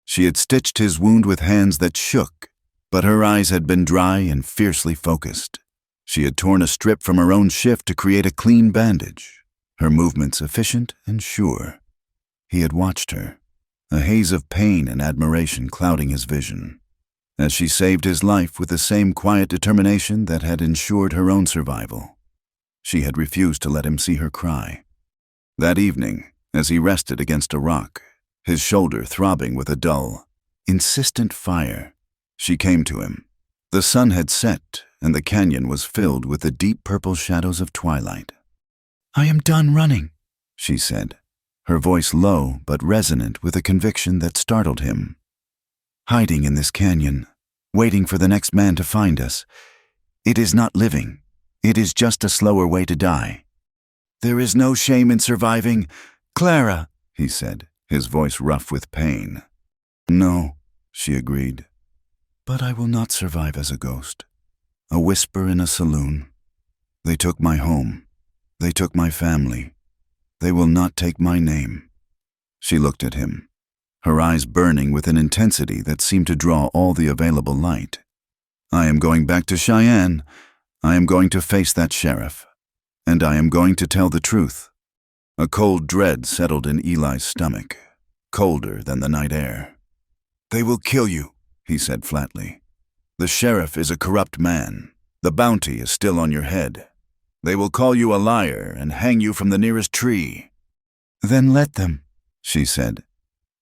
She had stitched his wound with hands that shook, but her eyes had been dry and fiercely focused. She had torn a strip from her own shift to create a clean bandage, her movements efficient and sure. He had watched her, a haze of pain and admiration clouding his vision, as she saved his life with the same quiet determination that had ensured her own survival. She had refused to let him see her cry. That evening, as he rested against a rock, his shoulder throbbing with a dull, insistent fire, she came to him. The sun had set, and the canyon was filled with the deep purple shadows of twilight. "I am done running," she said, her voice low but resonant with a conviction that startled him. "Hiding in this canyon, waiting for the next man to find us. It is not living. It is just a slower way to die." "There is no shame in surviving, Clara," he said, his voice rough with pain. "No," she agreed. "But I will not survive as a ghost. A whisper in a saloon. They took my home. They took my family. They will not take my name." She looked at him, her eyes burning with an intensity that seemed to draw all the available light. "I am going back to Cheyenne. I am going to face that sheriff. And I am going to tell the truth." A cold dread settled in Eli's stomach, colder than the night air. "They will kill you," he said flatly. "The sheriff is a corrupt man. The bounty is still on your head. They will call you a liar and hang you from the nearest tree." "Then let them," she said,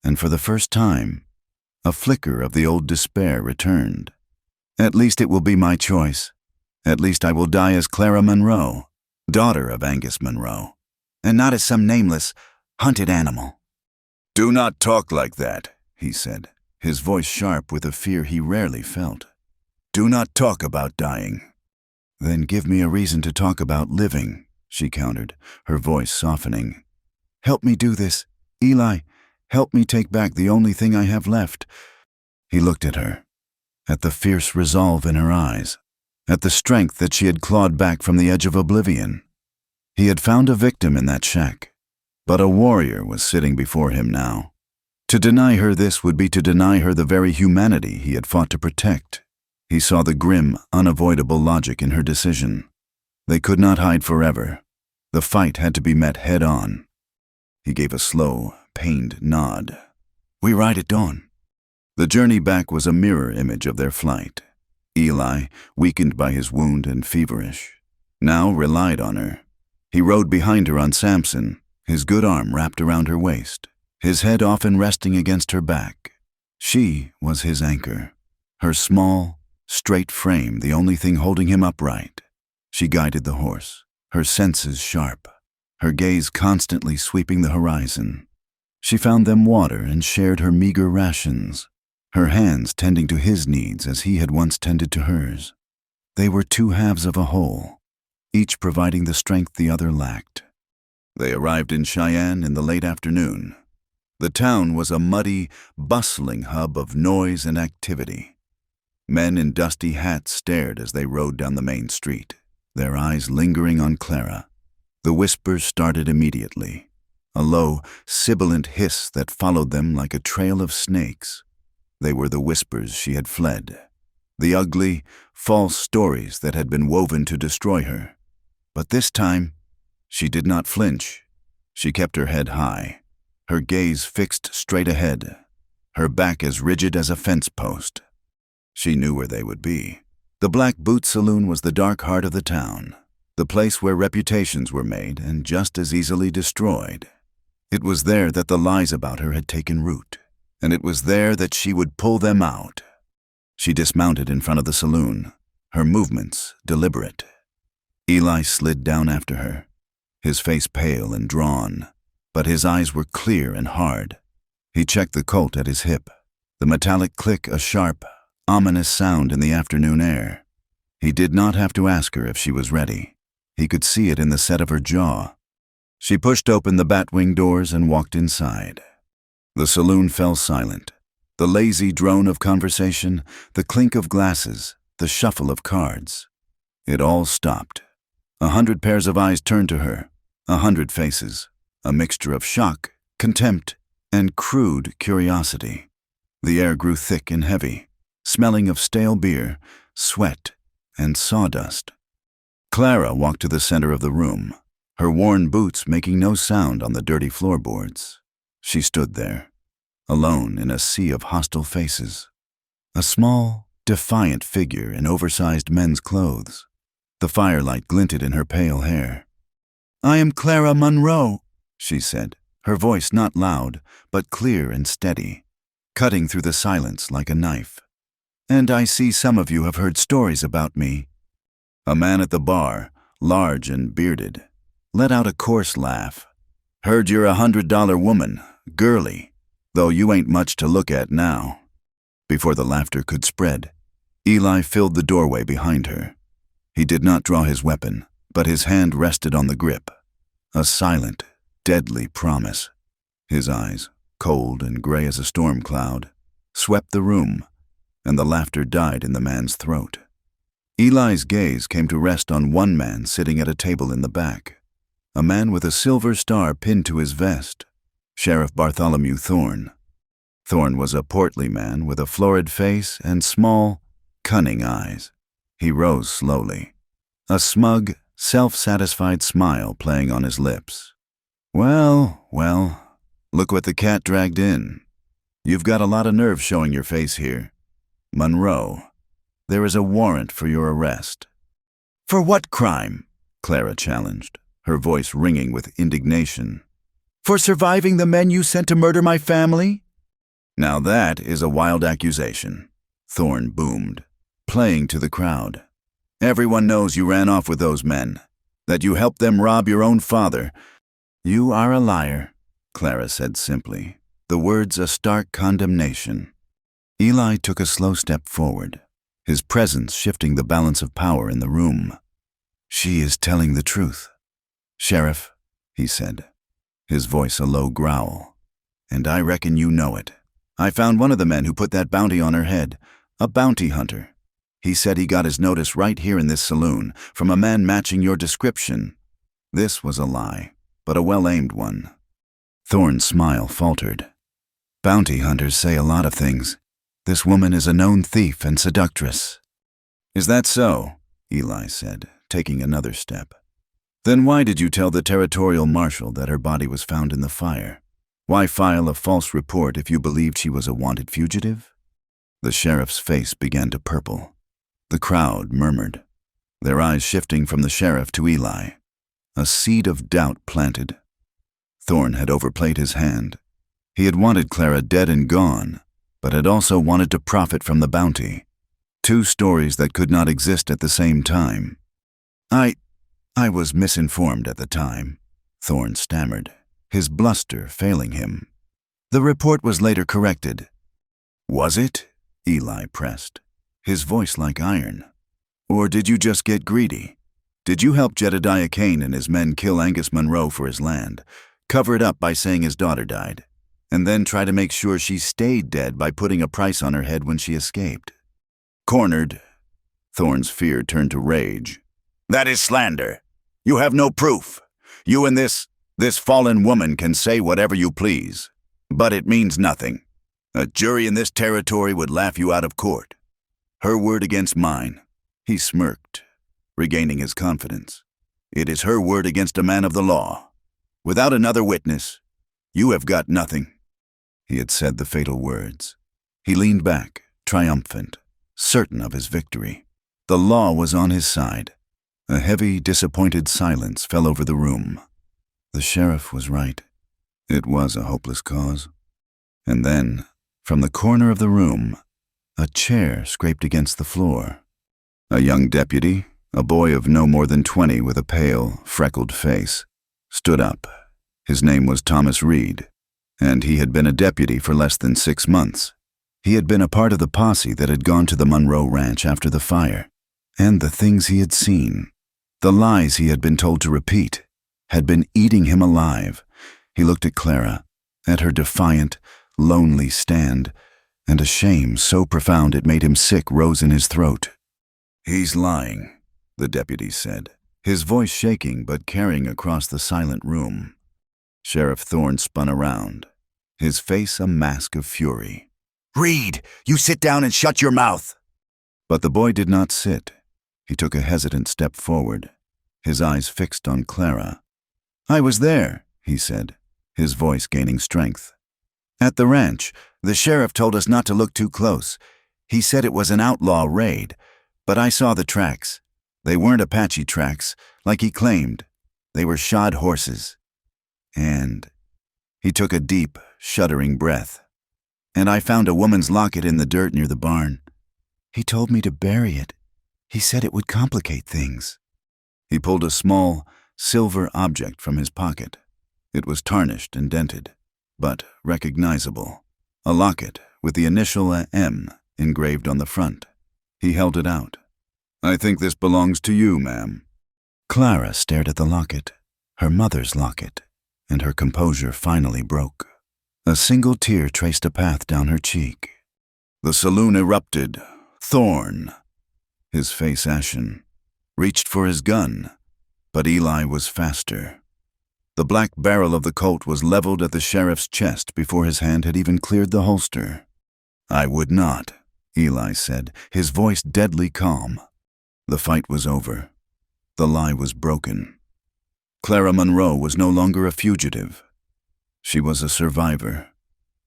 and for the first time, a flicker of the old despair returned. "At least it will be my choice. At least I will die as Clara Monroe, daughter of Angus Monroe, and not as some nameless, hunted animal." "Do not talk like that," he said, his voice sharp with a fear he rarely felt. "Do not talk about dying." "Then give me a reason to talk about living," she countered, her voice softening. "Help me do this, Eli. Help me take back the only thing I have left." He looked at her, at the fierce resolve in her eyes, at the strength that she had clawed back from the edge of oblivion. He had found a victim in that shack, but a warrior was sitting before him now. To deny her this would be to deny her the very humanity he had fought to protect. He saw the grim, unavoidable logic in her decision. They could not hide forever. The fight had to be met head-on. He gave a slow, pained nod. "We ride at dawn." The journey back was a mirror image of their flight. Eli, weakened by his wound and feverish, now relied on her. He rode behind her on Samson, his good arm wrapped around her waist, his head often resting against her back. She was his anchor, her small, straight frame the only thing holding him upright. She guided the horse, her senses sharp, her gaze constantly sweeping the horizon. She found them water and shared her meager rations, her hands tending to his needs as he had once tended to hers. They were two halves of a whole, each providing the strength the other lacked. They arrived in Cheyenne in the late afternoon. The town was a muddy, bustling hub of noise and activity. Men in dusty hats stared as they rode down the main street, their eyes lingering on Clara. The whispers started immediately, a low, sibilant hiss that followed them like a trail of snakes. They were the whispers she had fled, the ugly, false stories that had been woven to destroy her. But this time, she did not flinch. She kept her head high, her gaze fixed straight ahead, her back as rigid as a fence post. She knew where they would be. The Black Boot Saloon was the dark heart of the town, the place where reputations were made and just as easily destroyed. It was there that the lies about her had taken root, and it was there that she would pull them out. She dismounted in front of the saloon, her movements deliberate. Eli slid down after her, his face pale and drawn, but his eyes were clear and hard. He checked the Colt at his hip, the metallic click a sharp, ominous sound in the afternoon air. He did not have to ask her if she was ready. He could see it in the set of her jaw. She pushed open the batwing doors and walked inside. The saloon fell silent. The lazy drone of conversation, the clink of glasses, the shuffle of cards. It all stopped. 100 pairs of eyes turned to her, 100 faces, a mixture of shock, contempt, and crude curiosity. The air grew thick and heavy, smelling of stale beer, sweat, and sawdust. Clara walked to the center of the room, her worn boots making no sound on the dirty floorboards. She stood there, alone in a sea of hostile faces. A small, defiant figure in oversized men's clothes. The firelight glinted in her pale hair. "I am Clara Monroe," she said, her voice not loud, but clear and steady, cutting through the silence like a knife. "And I see some of you have heard stories about me." A man at the bar, large and bearded, let out a coarse laugh. "Heard you're $100 woman, girly, though you ain't much to look at now." Before the laughter could spread, Eli filled the doorway behind her. He did not draw his weapon, but his hand rested on the grip, a silent, deadly promise. His eyes, cold and gray as a storm cloud, swept the room, and the laughter died in the man's throat. Eli's gaze came to rest on one man sitting at a table in the back, a man with a silver star pinned to his vest, Sheriff Bartholomew Thorne. Thorne was a portly man with a florid face and small, cunning eyes. He rose slowly, a smug, self-satisfied smile playing on his lips. Well, look what the cat dragged in. You've got a lot of nerve showing your face here. Monroe, there is a warrant for your arrest." "For what crime?" Clara challenged, her voice ringing with indignation. "For surviving the men you sent to murder my family?" "Now that is a wild accusation," Thorne boomed, playing to the crowd. "Everyone knows you ran off with those men, that you helped them rob your own father." "You are a liar," Clara said simply, the words a stark condemnation. Eli took a slow step forward, his presence shifting the balance of power in the room. "She is telling the truth. Sheriff," he said, his voice a low growl, "and I reckon you know it. I found one of the men who put that bounty on her head, a bounty hunter. He said he got his notice right here in this saloon, from a man matching your description." This was a lie, but a well-aimed one. Thorne's smile faltered. "Bounty hunters say a lot of things. This woman is a known thief and seductress." "Is that so?" Eli said, taking another step. "Then why did you tell the territorial marshal that her body was found in the fire? Why file a false report if you believed she was a wanted fugitive?" The sheriff's face began to purple. The crowd murmured, their eyes shifting from the sheriff to Eli. A seed of doubt planted. Thorne had overplayed his hand. He had wanted Clara dead and gone, but had also wanted to profit from the bounty. Two stories that could not exist at the same time. I was misinformed at the time," Thorne stammered, his bluster failing him. "The report was later corrected." "Was it?" Eli pressed, his voice like iron. "Or did you just get greedy? Did you help Jedediah Kane and his men kill Angus Monroe for his land, cover it up by saying his daughter died, and then try to make sure she stayed dead by putting a price on her head when she escaped?" Cornered. Thorne's fear turned to rage. That is slander. You have no proof. You and this fallen woman can say whatever you please, but it means nothing. A jury in this territory would laugh you out of court. Her word against mine." He smirked, regaining his confidence. "It is her word against a man of the law. Without another witness, you have got nothing." He had said the fatal words. He leaned back, triumphant, certain of his victory. The law was on his side. A heavy, disappointed silence fell over the room. The sheriff was right. It was a hopeless cause. And then, from the corner of the room, a chair scraped against the floor. A young deputy, a boy of no more than 20 with a pale, freckled face, stood up. His name was Thomas Reed, and he had been a deputy for less than 6 months. He had been a part of the posse that had gone to the Monroe Ranch after the fire, and the things he had seen, the lies he had been told to repeat, had been eating him alive. He looked at Clara, at her defiant, lonely stand, and a shame so profound it made him sick rose in his throat. "He's lying," the deputy said, his voice shaking but carrying across the silent room. Sheriff Thorne spun around, his face a mask of fury. "Reed, you sit down and shut your mouth!" But the boy did not sit. He took a hesitant step forward, his eyes fixed on Clara. "I was there," he said, his voice gaining strength. "At the ranch, the sheriff told us not to look too close. He said it was an outlaw raid, but I saw the tracks. They weren't Apache tracks, like he claimed. They were shod horses. And—" he took a deep, shuddering breath. "And I found a woman's locket in the dirt near the barn. He told me to bury it. He said it would complicate things." He pulled a small, silver object from his pocket. It was tarnished and dented, but recognizable. A locket with the initial M engraved on the front. He held it out. "I think this belongs to you, ma'am." Clara stared at the locket, her mother's locket, and her composure finally broke. A single tear traced a path down her cheek. The saloon erupted. Thorne, his face ashen, reached for his gun, but Eli was faster. The black barrel of the Colt was leveled at the sheriff's chest before his hand had even cleared the holster. "I would not," Eli said, his voice deadly calm. The fight was over. The lie was broken. Clara Monroe was no longer a fugitive. She was a survivor,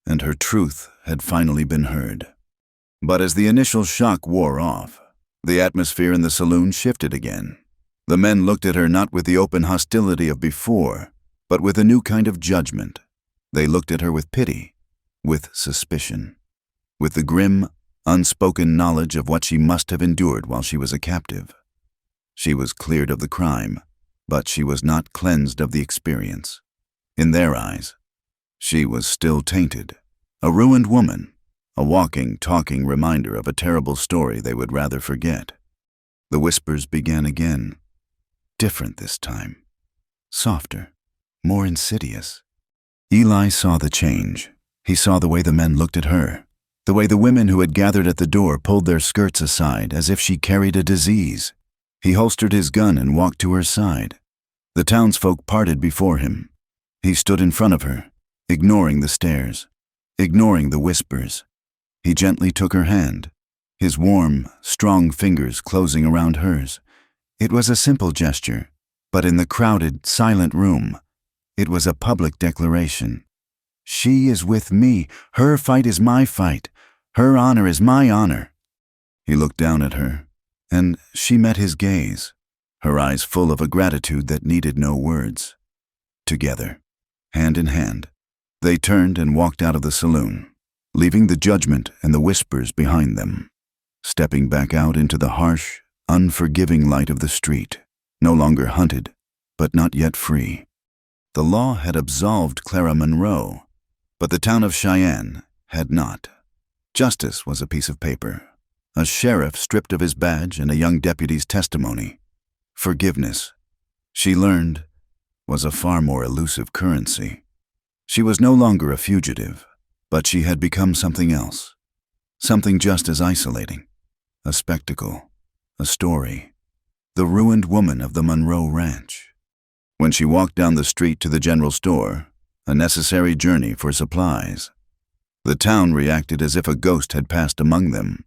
and her truth had finally been heard. But as the initial shock wore off, the atmosphere in the saloon shifted again. The men looked at her not with the open hostility of before, but with a new kind of judgment. They looked at her with pity, with suspicion, with the grim, unspoken knowledge of what she must have endured while she was a captive. She was cleared of the crime, but she was not cleansed of the experience. In their eyes, she was still tainted, a ruined woman, a walking, talking reminder of a terrible story they would rather forget. The whispers began again, different this time, softer, more insidious. Eli saw the change. He saw the way the men looked at her, the way the women who had gathered at the door pulled their skirts aside as if she carried a disease. He holstered his gun and walked to her side. The townsfolk parted before him. He stood in front of her, ignoring the stares, ignoring the whispers. He gently took her hand, his warm, strong fingers closing around hers. It was a simple gesture, but in the crowded, silent room, it was a public declaration. She is with me. Her fight is my fight. Her honor is my honor. He looked down at her, and she met his gaze, her eyes full of a gratitude that needed no words. Together, hand in hand, they turned and walked out of the saloon, leaving the judgment and the whispers behind them, stepping back out into the harsh, unforgiving light of the street, no longer hunted, but not yet free. The law had absolved Clara Monroe, but the town of Cheyenne had not. Justice was a piece of paper, a sheriff stripped of his badge and a young deputy's testimony. Forgiveness, she learned, was a far more elusive currency. She was no longer a fugitive, but she had become something else, something just as isolating, a spectacle, a story. the ruined woman of the Monroe Ranch. When she walked down the street to the general store, a necessary journey for supplies, the town reacted as if a ghost had passed among them.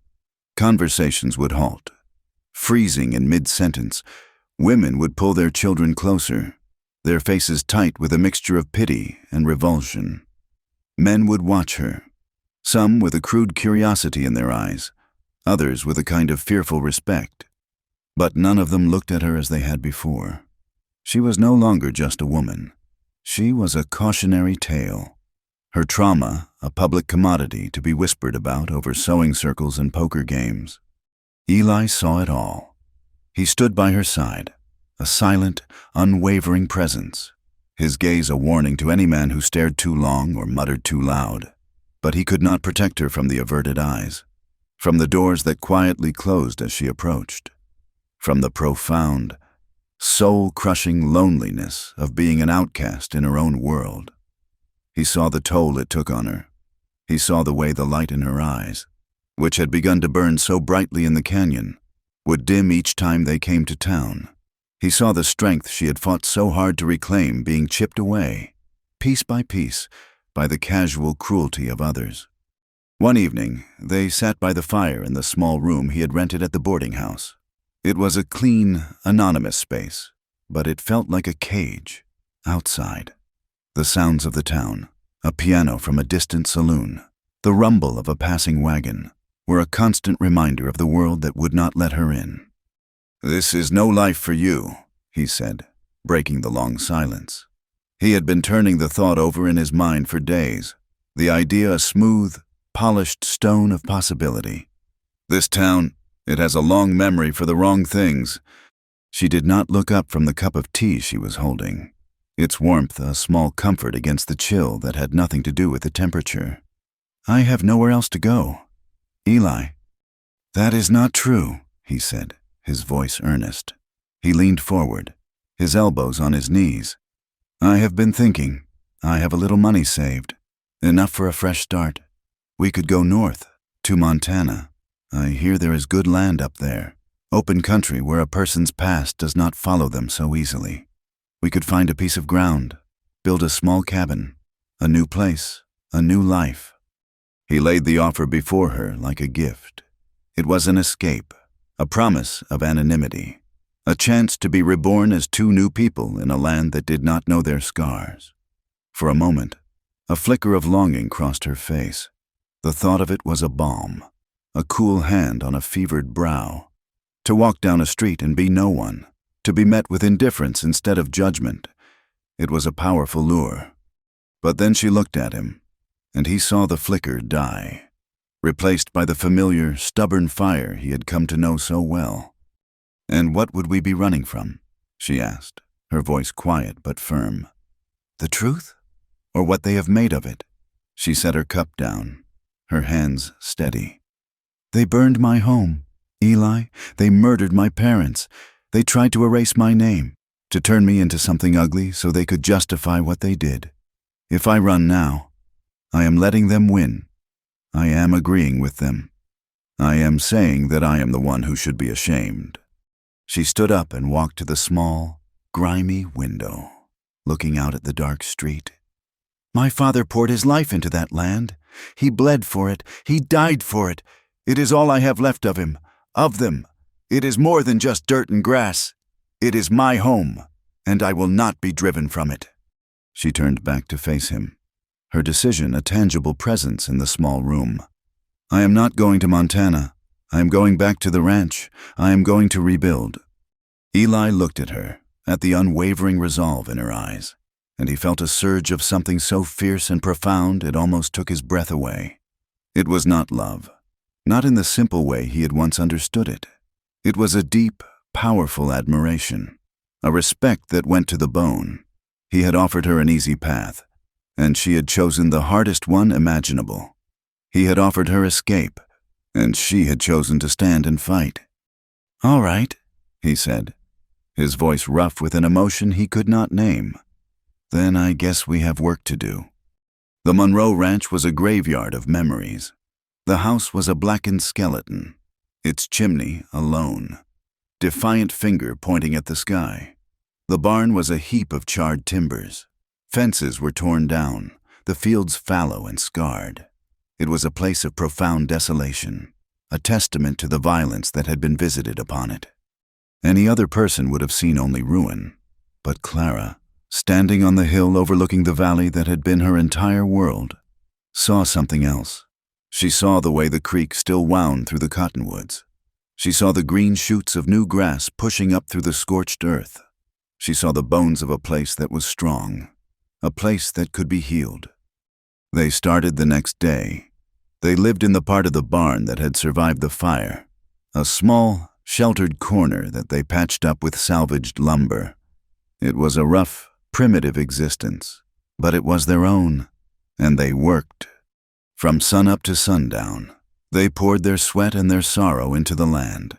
Conversations would halt. Freezing in mid-sentence, women would pull their children closer, their faces tight with a mixture of pity and revulsion. Men would watch her, some with a crude curiosity in their eyes, others with a kind of fearful respect. But none of them looked at her as they had before. She was no longer just a woman. She was a cautionary tale. Her trauma, a public commodity to be whispered about over sewing circles and poker games. Eli saw it all. He stood by her side, a silent, unwavering presence, his gaze a warning to any man who stared too long or muttered too loud. But he could not protect her from the averted eyes, from the doors that quietly closed as she approached, from the profound, soul-crushing loneliness of being an outcast in her own world. He saw the toll it took on her. He saw the way the light in her eyes, which had begun to burn so brightly in the canyon, would dim each time they came to town. He saw the strength she had fought so hard to reclaim being chipped away, piece by piece, by the casual cruelty of others. One evening, they sat by the fire in the small room he had rented at the boarding house. It was a clean, anonymous space, but it felt like a cage, outside. The sounds of the town, a piano from a distant saloon, the rumble of a passing wagon, were a constant reminder of the world that would not let her in. "This is no life for you," he said, breaking the long silence. He had been turning the thought over in his mind for days, the idea a smooth, polished stone of possibility. "This town, it has a long memory for the wrong things." She did not look up from the cup of tea she was holding, its warmth a small comfort against the chill that had nothing to do with the temperature. "I have nowhere else to go. Eli." "That is not true," he said, his voice earnest. He leaned forward, his elbows on his knees. "I have been thinking. I have a little money saved, enough for a fresh start. We could go north, to Montana. I hear there is good land up there, open country where a person's past does not follow them so easily. We could find a piece of ground, build a small cabin, a new place, a new life." He laid the offer before her like a gift. It was an escape, a promise of anonymity, a chance to be reborn as two new people in a land that did not know their scars. For a moment, a flicker of longing crossed her face. The thought of it was a balm, a cool hand on a fevered brow. To walk down a street and be no one, to be met with indifference instead of judgment, it was a powerful lure. But then she looked at him, and he saw the flicker die, replaced by the familiar, stubborn fire he had come to know so well. "And what would we be running from?" she asked, her voice quiet but firm. "The truth? Or what they have made of it?" She set her cup down, her hands steady. "They burned my home, Eli. They murdered my parents. They tried to erase my name, to turn me into something ugly so they could justify what they did. If I run now, I am letting them win. I am agreeing with them. I am saying that I am the one who should be ashamed." She stood up and walked to the small, grimy window, looking out at the dark street. "My father poured his life into that land. He bled for it. He died for it. It is all I have left of him, of them. It is more than just dirt and grass. It is my home, and I will not be driven from it." She turned back to face him, her decision a tangible presence in the small room. "I am not going to Montana. I am going back to the ranch. I am going to rebuild." Eli looked at her, at the unwavering resolve in her eyes, and he felt a surge of something so fierce and profound it almost took his breath away. It was not love, not in the simple way he had once understood it. It was a deep, powerful admiration, a respect that went to the bone. He had offered her an easy path, and she had chosen the hardest one imaginable. He had offered her escape, and she had chosen to stand and fight. "All right," he said, his voice rough with an emotion he could not name. "Then I guess we have work to do." The Monroe Ranch was a graveyard of memories. The house was a blackened skeleton, its chimney alone. defiant finger pointing at the sky. The barn was a heap of charred timbers. Fences were torn down, the fields fallow and scarred. It was a place of profound desolation, a testament to the violence that had been visited upon it. Any other person would have seen only ruin, but Clara, standing on the hill overlooking the valley that had been her entire world, saw something else. She saw the way the creek still wound through the cottonwoods. She saw the green shoots of new grass pushing up through the scorched earth. She saw the bones of a place that was strong, a place that could be healed. They started the next day. They lived in the part of the barn that had survived the fire, a small, sheltered corner that they patched up with salvaged lumber. It was a rough, primitive existence, but it was their own, and they worked. From sunup to sundown, they poured their sweat and their sorrow into the land.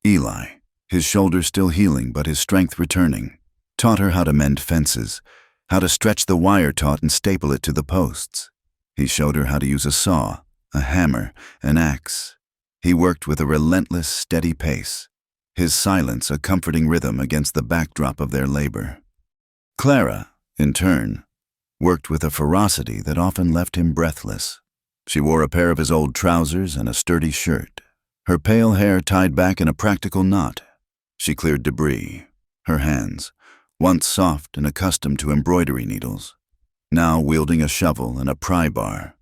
Eli, his shoulder still healing but his strength returning, taught her how to mend fences, how to stretch the wire taut and staple it to the posts. He showed her how to use a saw, a hammer, an axe. He worked with a relentless, steady pace, his silence a comforting rhythm against the backdrop of their labor. Clara, in turn, worked with a ferocity that often left him breathless. She wore a pair of his old trousers and a sturdy shirt, her pale hair tied back in a practical knot. She cleared debris, her hands, once soft and accustomed to embroidery needles, now wielding a shovel and a pry bar.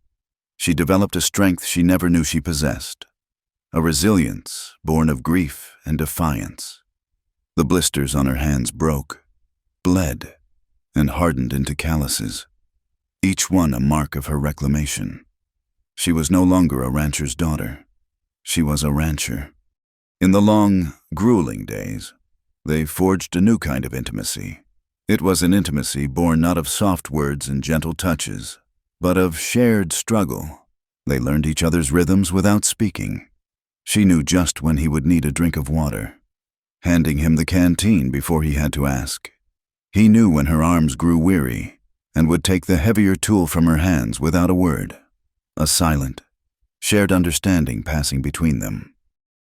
She developed a strength she never knew she possessed, a resilience born of grief and defiance. The blisters on her hands broke, bled, and hardened into calluses, each one a mark of her reclamation. She was no longer a rancher's daughter. She was a rancher. In the long, grueling days, they forged a new kind of intimacy. It was an intimacy born not of soft words and gentle touches, but of shared struggle. They learned each other's rhythms without speaking. She knew just when he would need a drink of water, handing him the canteen before he had to ask. He knew when her arms grew weary and would take the heavier tool from her hands without a word, a silent, shared understanding passing between them.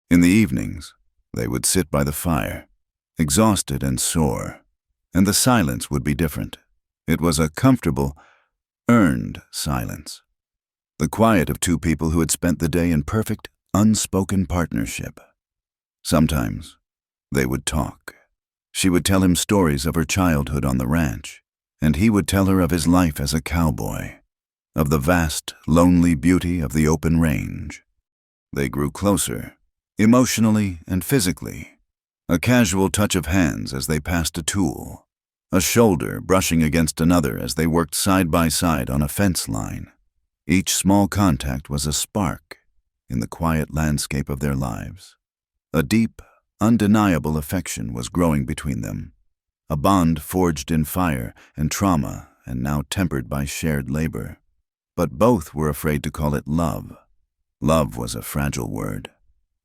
In the evenings, they would sit by the fire, exhausted and sore, and the silence would be different. It was a comfortable, earned silence. The quiet of two people who had spent the day in perfect, unspoken partnership. Sometimes, they would talk. She would tell him stories of her childhood on the ranch, and he would tell her of his life as a cowboy, of the vast, lonely beauty of the open range. They grew closer, emotionally and physically. A casual touch of hands as they passed a tool, a shoulder brushing against another as they worked side by side on a fence line. Each small contact was a spark in the quiet landscape of their lives. A deep, undeniable affection was growing between them, a bond forged in fire and trauma and now tempered by shared labor. But both were afraid to call it love. Love was a fragile word,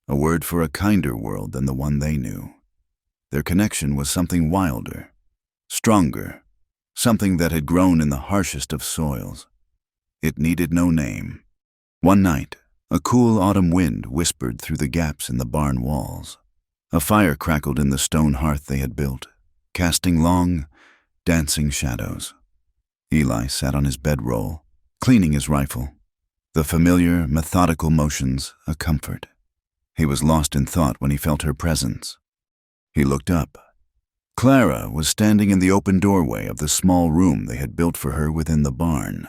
a word for a kinder world than the one they knew. Their connection was something wilder, stronger, something that had grown in the harshest of soils. It needed no name. One night, a cool autumn wind whispered through the gaps in the barn walls. A fire crackled in the stone hearth they had built, casting long, dancing shadows. Eli sat on his bedroll, cleaning his rifle, the familiar, methodical motions a comfort. He was lost in thought when he felt her presence. He looked up. Clara was standing in the open doorway of the small room they had built for her within the barn.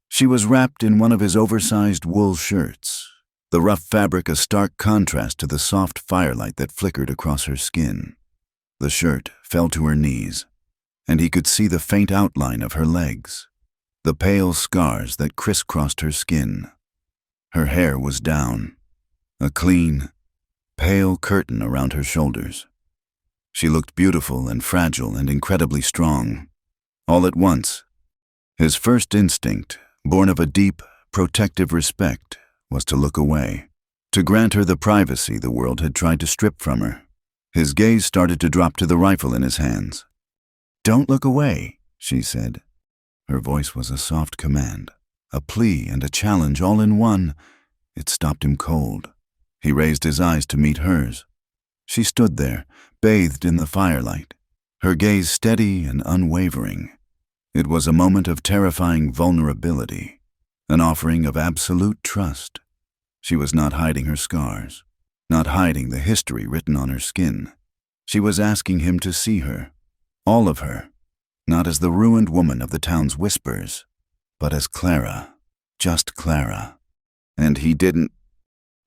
She was wrapped in one of his oversized wool shirts, the rough fabric a stark contrast to the soft firelight that flickered across her skin. The shirt fell to her knees, and he could see the faint outline of her legs, the pale scars that crisscrossed her skin. Her hair was down, a clean, pale curtain around her shoulders. She looked beautiful and fragile and incredibly strong. All at once, his first instinct, born of a deep, protective respect, was to look away, to grant her the privacy the world had tried to strip from her. His gaze started to drop to the rifle in his hands. "Don't look away," she said. Her voice was a soft command, a plea and a challenge all in one. It stopped him cold. He raised his eyes to meet hers. She stood there, bathed in the firelight, her gaze steady and unwavering. It was a moment of terrifying vulnerability, an offering of absolute trust. She was not hiding her scars, not hiding the history written on her skin. She was asking him to see her, all of her, not as the ruined woman of the town's whispers, but as Clara, just Clara. And he didn't.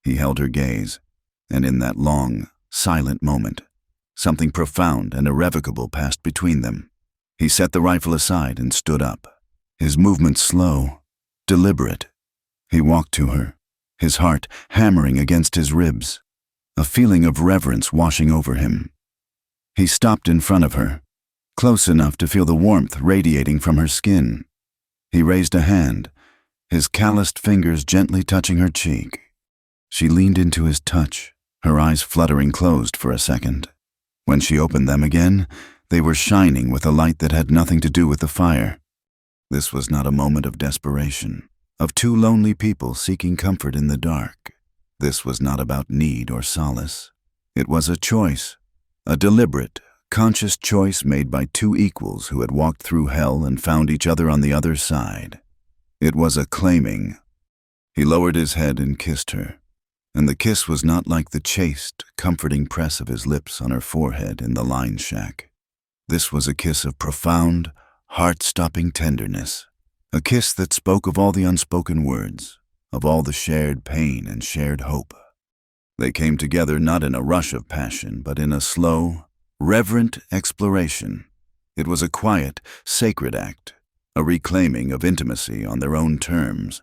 He held her gaze, and in that long, silent moment, something profound and irrevocable passed between them. He set the rifle aside and stood up, his movements slow, deliberate. He walked to her, his heart hammering against his ribs, a feeling of reverence washing over him. He stopped in front of her, close enough to feel the warmth radiating from her skin. He raised a hand, his calloused fingers gently touching her cheek. She leaned into his touch, her eyes fluttering closed for a second. When she opened them again, they were shining with a light that had nothing to do with the fire. This was not a moment of desperation, of two lonely people seeking comfort in the dark. This was not about need or solace. It was a choice, a deliberate, conscious choice made by two equals who had walked through hell and found each other on the other side. It was a claiming. He lowered his head and kissed her, and the kiss was not like the chaste, comforting press of his lips on her forehead in the line shack. This was a kiss of profound, heart-stopping tenderness, a kiss that spoke of all the unspoken words, of all the shared pain and shared hope. They came together not in a rush of passion, but in a slow, reverent exploration. It was a quiet, sacred act, a reclaiming of intimacy on their own terms.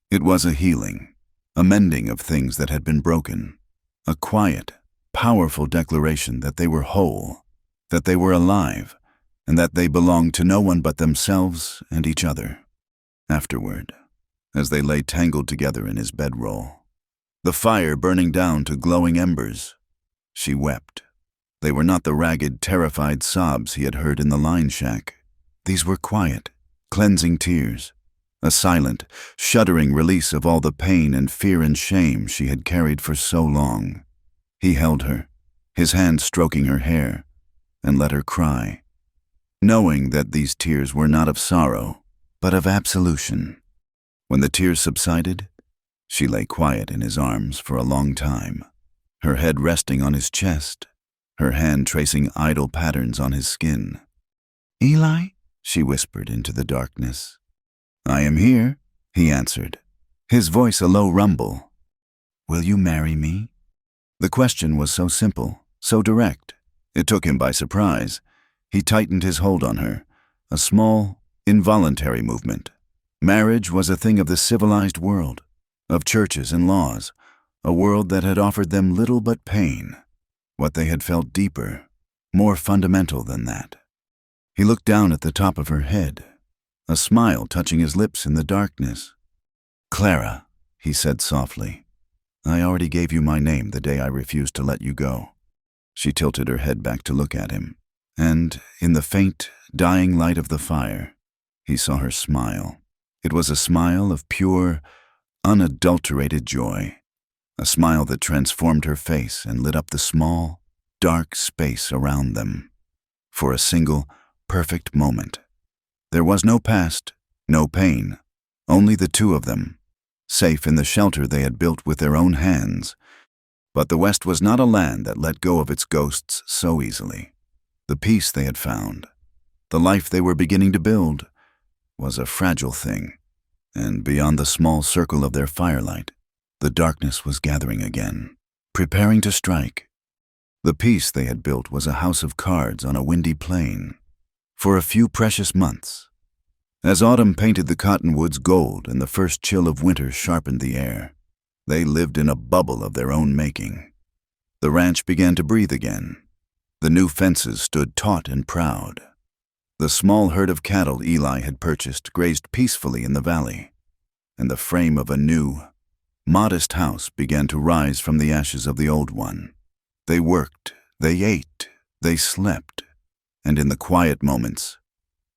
It was a healing, a mending of things that had been broken, a quiet, powerful declaration that they were whole, that they were alive, and that they belonged to no one but themselves and each other. Afterward, as they lay tangled together in his bedroll, the fire burning down to glowing embers, she wept. They were not the ragged, terrified sobs he had heard in the line shack. These were quiet, cleansing tears, a silent, shuddering release of all the pain and fear and shame she had carried for so long. He held her, his hand stroking her hair, and let her cry, knowing that these tears were not of sorrow, but of absolution. When the tears subsided, she lay quiet in his arms for a long time, her head resting on his chest, her hand tracing idle patterns on his skin. "Eli?" she whispered into the darkness. "I am here," he answered, his voice a low rumble. "Will you marry me?" The question was so simple, so direct. It took him by surprise. He tightened his hold on her, a small, involuntary movement. Marriage was a thing of the civilized world, of churches and laws, a world that had offered them little but pain. What they had felt deeper, more fundamental than that. He looked down at the top of her head, a smile touching his lips in the darkness. "Clara," he said softly, "I already gave you my name the day I refused to let you go." She tilted her head back to look at him, and in the faint, dying light of the fire, he saw her smile. It was a smile of pure, unadulterated joy, a smile that transformed her face and lit up the small, dark space around them. For a single, perfect moment. There was no past, no pain, only the two of them, safe in the shelter they had built with their own hands. But the West was not a land that let go of its ghosts so easily. The peace they had found, the life they were beginning to build, was a fragile thing, and beyond the small circle of their firelight, the darkness was gathering again, preparing to strike. The peace they had built was a house of cards on a windy plain. For a few precious months, as autumn painted the cottonwoods gold and the first chill of winter sharpened the air, they lived in a bubble of their own making. The ranch began to breathe again. The new fences stood taut and proud. The small herd of cattle Eli had purchased grazed peacefully in the valley, and the frame of a new, modest house began to rise from the ashes of the old one. They worked, they ate, they slept, and in the quiet moments,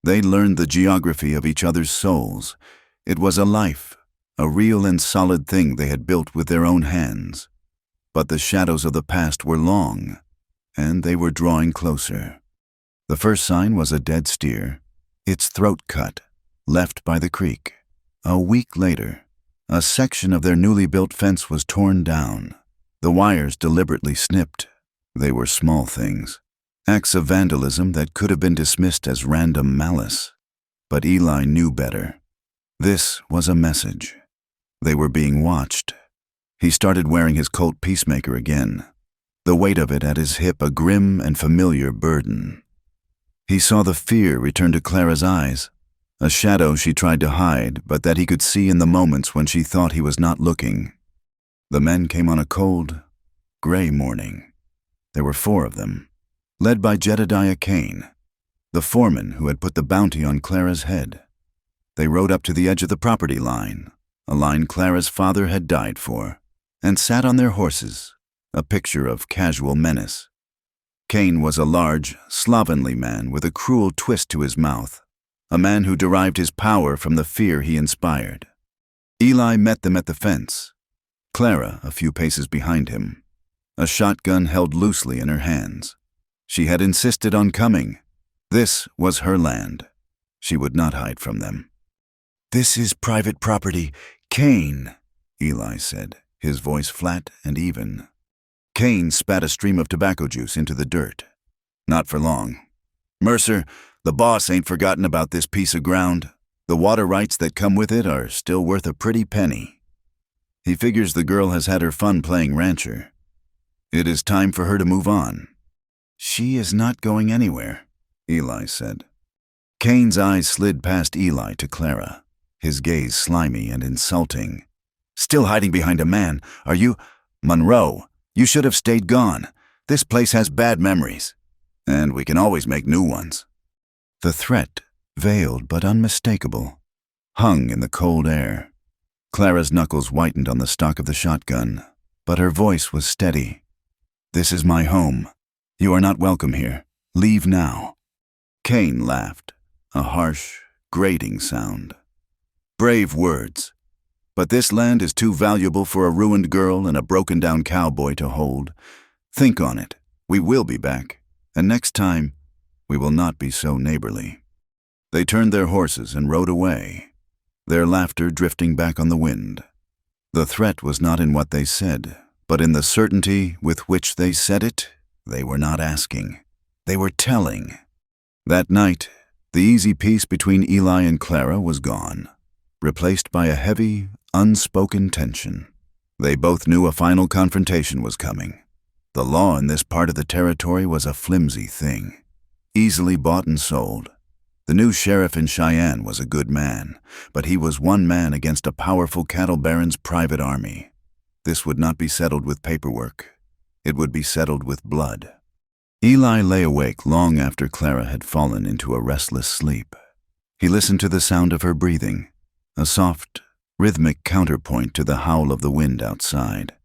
they learned the geography of each other's souls. It was a life, a real and solid thing they had built with their own hands. But the shadows of the past were long, and they were drawing closer. The first sign was a dead steer, its throat cut, left by the creek. A week later, a section of their newly built fence was torn down, the wires deliberately snipped. They were small things, acts of vandalism that could have been dismissed as random malice. But Eli knew better. This was a message. They were being watched. He started wearing his Colt Peacemaker again, the weight of it at his hip a grim and familiar burden. He saw the fear return to Clara's eyes, a shadow she tried to hide, but that he could see in the moments when she thought he was not looking. The men came on a cold, gray morning. There were 4 of them, led by Jedediah Kane, the foreman who had put the bounty on Clara's head. They rode up to the edge of the property line, a line Clara's father had died for, and sat on their horses, a picture of casual menace. Kane was a large, slovenly man with a cruel twist to his mouth, a man who derived his power from the fear he inspired. Eli met them at the fence, Clara a few paces behind him, a shotgun held loosely in her hands. She had insisted on coming. This was her land. She would not hide from them. "This is private property, Kane," Eli said, his voice flat and even. Kane spat a stream of tobacco juice into the dirt. "Not for long. Mercer, the boss ain't forgotten about this piece of ground. The water rights that come with it are still worth a pretty penny. He figures the girl has had her fun playing rancher. It is time for her to move on." "She is not going anywhere," Eli said. Kane's eyes slid past Eli to Clara, his gaze slimy and insulting. "Still hiding behind a man, are you? Monroe, you should have stayed gone. This place has bad memories, and we can always make new ones." The threat, veiled but unmistakable, hung in the cold air. Clara's knuckles whitened on the stock of the shotgun, but her voice was steady. "This is my home. You are not welcome here. Leave now." Kane laughed, a harsh, grating sound. "Brave words. But this land is too valuable for a ruined girl and a broken-down cowboy to hold. Think on it. We will be back, and next time, we will not be so neighborly." They turned their horses and rode away, their laughter drifting back on the wind. The threat was not in what they said, but in the certainty with which they said it. They were not asking. They were telling. That night, the easy peace between Eli and Clara was gone, replaced by a heavy, unspoken tension. They both knew a final confrontation was coming. The law in this part of the territory was a flimsy thing, easily bought and sold. The new sheriff in Cheyenne was a good man, but he was one man against a powerful cattle baron's private army. This would not be settled with paperwork. It would be settled with blood. Eli lay awake long after Clara had fallen into a restless sleep. He listened to the sound of her breathing, a soft, rhythmic counterpoint to the howl of the wind outside.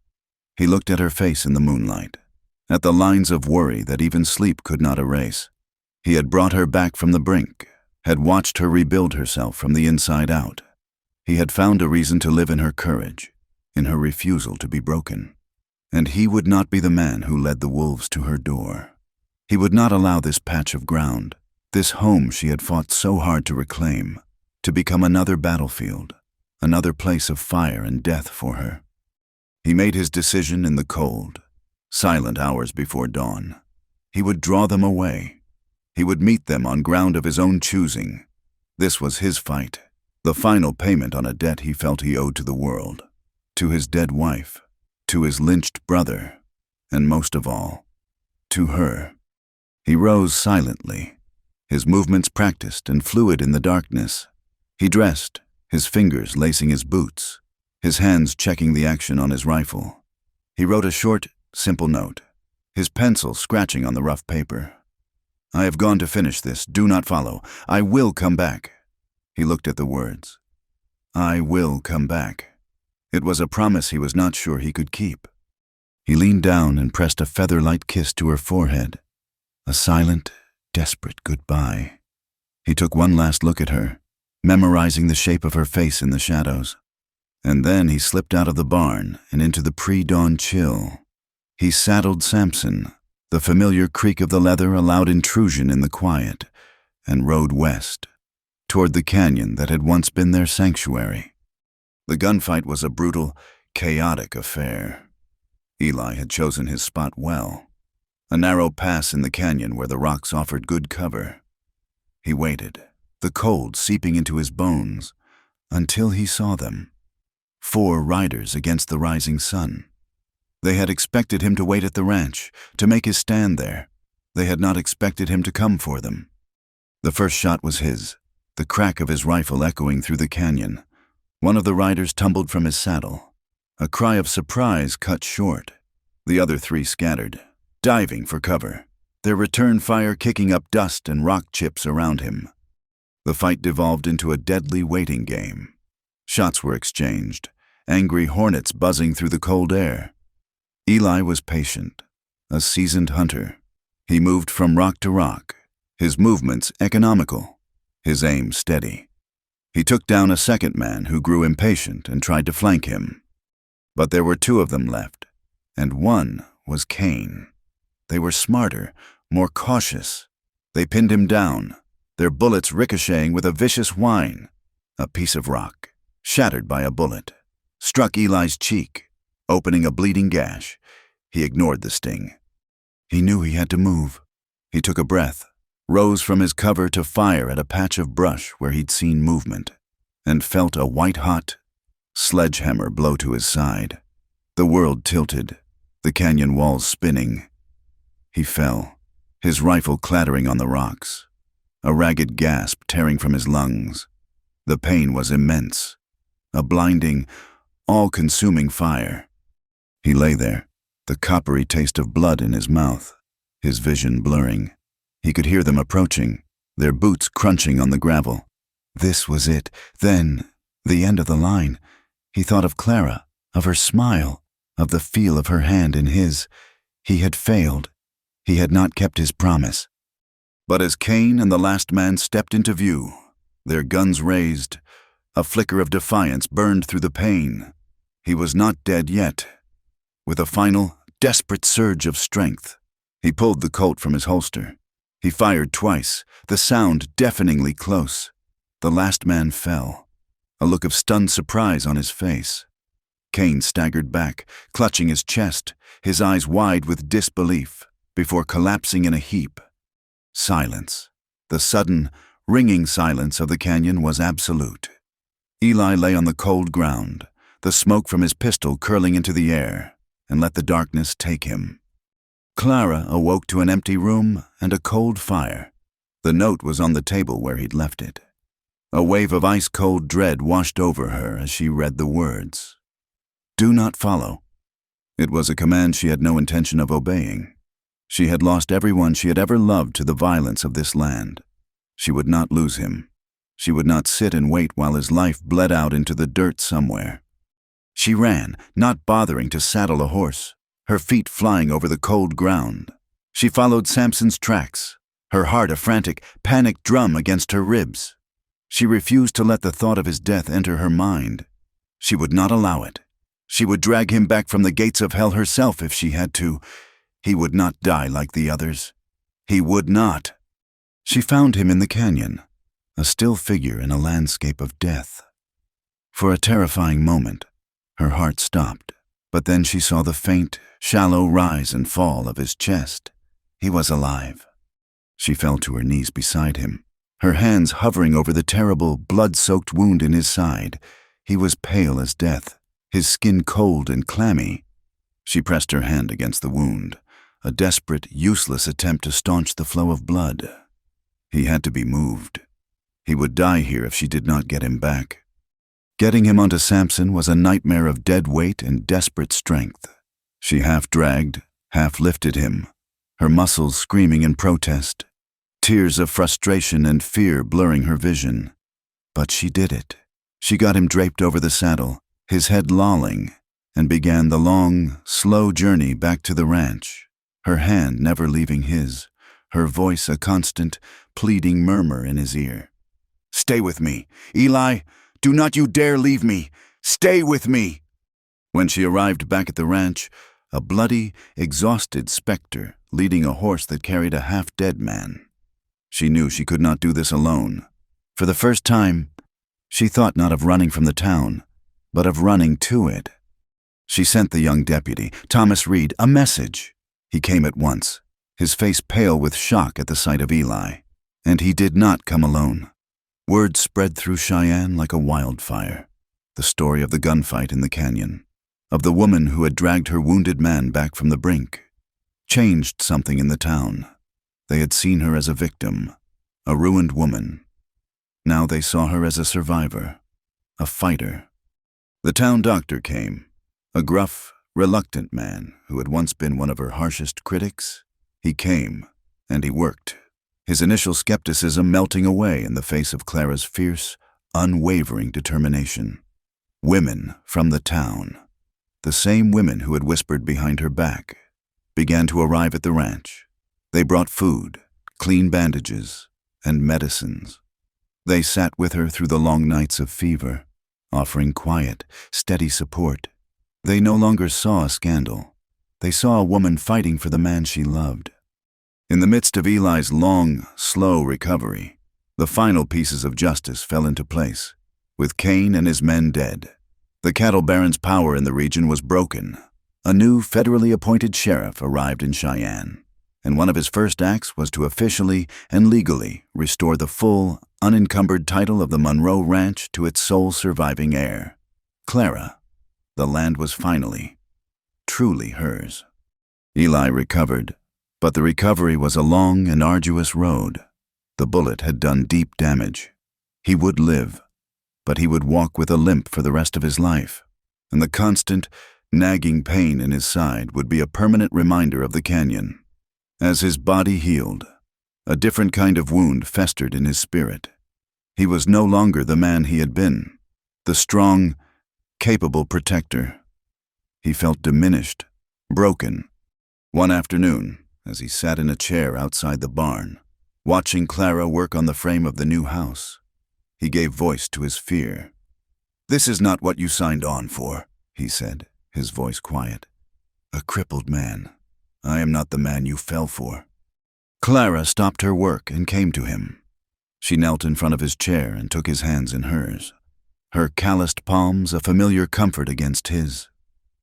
He looked at her face in the moonlight, at the lines of worry that even sleep could not erase. He had brought her back from the brink, had watched her rebuild herself from the inside out. He had found a reason to live in her courage, in her refusal to be broken. And he would not be the man who led the wolves to her door. He would not allow this patch of ground, this home she had fought so hard to reclaim, to become another battlefield, another place of fire and death for her. He made his decision in the cold, silent hours before dawn. He would draw them away. He would meet them on ground of his own choosing. This was his fight, the final payment on a debt he felt he owed to the world, to his dead wife, to his lynched brother, and most of all, to her. He rose silently, his movements practiced and fluid in the darkness. He dressed, his fingers lacing his boots, his hands checking the action on his rifle. He wrote a short, simple note, his pencil scratching on the rough paper. "I have gone to finish this. Do not follow. I will come back." He looked at the words. "I will come back." It was a promise he was not sure he could keep. He leaned down and pressed a feather-light kiss to her forehead, a silent, desperate goodbye. He took one last look at her, memorizing the shape of her face in the shadows. And then he slipped out of the barn and into the pre-dawn chill. He saddled Samson, The familiar creak of the leather allowed intrusion in the quiet, and rode west, toward the canyon that had once been their sanctuary. The gunfight was a brutal, chaotic affair. Eli had chosen his spot well, a narrow pass in the canyon where the rocks offered good cover. He waited, the cold seeping into his bones, until he saw them. 4 riders against the rising sun. They had expected him to wait at the ranch, to make his stand there. They had not expected him to come for them. The first shot was his, the crack of his rifle echoing through the canyon. One of the riders tumbled from his saddle. A cry of surprise cut short. The other 3 scattered, diving for cover, their return fire kicking up dust and rock chips around him. The fight devolved into a deadly waiting game. Shots were exchanged, angry hornets buzzing through the cold air. Eli was patient, a seasoned hunter. He moved from rock to rock, his movements economical, his aim steady. He took down a second man who grew impatient and tried to flank him. But there were 2 of them left, and one was Cain. They were smarter, more cautious. They pinned him down, their bullets ricocheting with a vicious whine. A piece of rock, shattered by a bullet, struck Eli's cheek, opening a bleeding gash. He ignored the sting. He knew he had to move. He took a breath, rose from his cover to fire at a patch of brush where he'd seen movement, and felt a white-hot sledgehammer blow to his side. The world tilted, the canyon walls spinning. He fell, his rifle clattering on the rocks, a ragged gasp tearing from his lungs. The pain was immense, a blinding, all-consuming fire. He lay there, the coppery taste of blood in his mouth, his vision blurring. He could hear them approaching, their boots crunching on the gravel. This was it, then, the end of the line. He thought of Clara, of her smile, of the feel of her hand in his. He had failed. He had not kept his promise. But as Cain and the last man stepped into view, their guns raised, a flicker of defiance burned through the pain. He was not dead yet. With a final, desperate surge of strength, he pulled the Colt from his holster. He fired twice, the sound deafeningly close. The last man fell, a look of stunned surprise on his face. Cain staggered back, clutching his chest, his eyes wide with disbelief, before collapsing in a heap. Silence. The sudden, ringing silence of the canyon was absolute. Eli lay on the cold ground, the smoke from his pistol curling into the air, and let the darkness take him. Clara awoke to an empty room and a cold fire. The note was on the table where he'd left it. A wave of ice-cold dread washed over her as she read the words. "Do not follow." It was a command she had no intention of obeying. She had lost everyone she had ever loved to the violence of this land. She would not lose him. She would not sit and wait while his life bled out into the dirt somewhere. She ran, not bothering to saddle a horse, her feet flying over the cold ground. She followed Samson's tracks, her heart a frantic, panicked drum against her ribs. She refused to let the thought of his death enter her mind. She would not allow it. She would drag him back from the gates of hell herself if she had to. He would not die like the others. He would not. She found him in the canyon, a still figure in a landscape of death. For a terrifying moment, her heart stopped, but then she saw the faint, shallow rise and fall of his chest. He was alive. She fell to her knees beside him, her hands hovering over the terrible, blood-soaked wound in his side. He was pale as death, his skin cold and clammy. She pressed her hand against the wound, a desperate, useless attempt to staunch the flow of blood. He had to be moved. He would die here if she did not get him back. Getting him onto Samson was a nightmare of dead weight and desperate strength. She half dragged, half lifted him, her muscles screaming in protest, tears of frustration and fear blurring her vision. But she did it. She got him draped over the saddle, his head lolling, and began the long, slow journey back to the ranch, her hand never leaving his, her voice a constant, pleading murmur in his ear. "Stay with me. Eli, do not you dare leave me. Stay with me." When she arrived back at the ranch, a bloody, exhausted specter leading a horse that carried a half-dead man. She knew she could not do this alone. For the first time, she thought not of running from the town, but of running to it. She sent the young deputy, Thomas Reed, a message. He came at once, his face pale with shock at the sight of Eli. And he did not come alone. Word spread through Cheyenne like a wildfire. The story of the gunfight in the canyon, of the woman who had dragged her wounded man back from the brink, changed something in the town. They had seen her as a victim, a ruined woman. Now they saw her as a survivor, a fighter. The town doctor came, a gruff, reluctant man who had once been one of her harshest critics. He came, and he worked, his initial skepticism melting away in the face of Clara's fierce, unwavering determination. Women from the town, the same women who had whispered behind her back, began to arrive at the ranch. They brought food, clean bandages, and medicines. They sat with her through the long nights of fever, offering quiet, steady support. They no longer saw a scandal. They saw a woman fighting for the man she loved. In the midst of Eli's long, slow recovery, the final pieces of justice fell into place. With Kane and his men dead, the cattle baron's power in the region was broken. A new federally appointed sheriff arrived in Cheyenne, and one of his first acts was to officially and legally restore the full, unencumbered title of the Monroe Ranch to its sole surviving heir, Clara. The land was finally, truly hers. Eli recovered, but the recovery was a long and arduous road. The bullet had done deep damage. He would live, but he would walk with a limp for the rest of his life, and the constant, nagging pain in his side would be a permanent reminder of the canyon. As his body healed, a different kind of wound festered in his spirit. He was no longer the man he had been, the strong, capable protector. He felt diminished, broken. One afternoon, as he sat in a chair outside the barn, watching Clara work on the frame of the new house, he gave voice to his fear. "This is not what you signed on for," he said, his voice quiet. "A crippled man. I am not the man you fell for." Clara stopped her work and came to him. She knelt in front of his chair and took his hands in hers, her calloused palms a familiar comfort against his.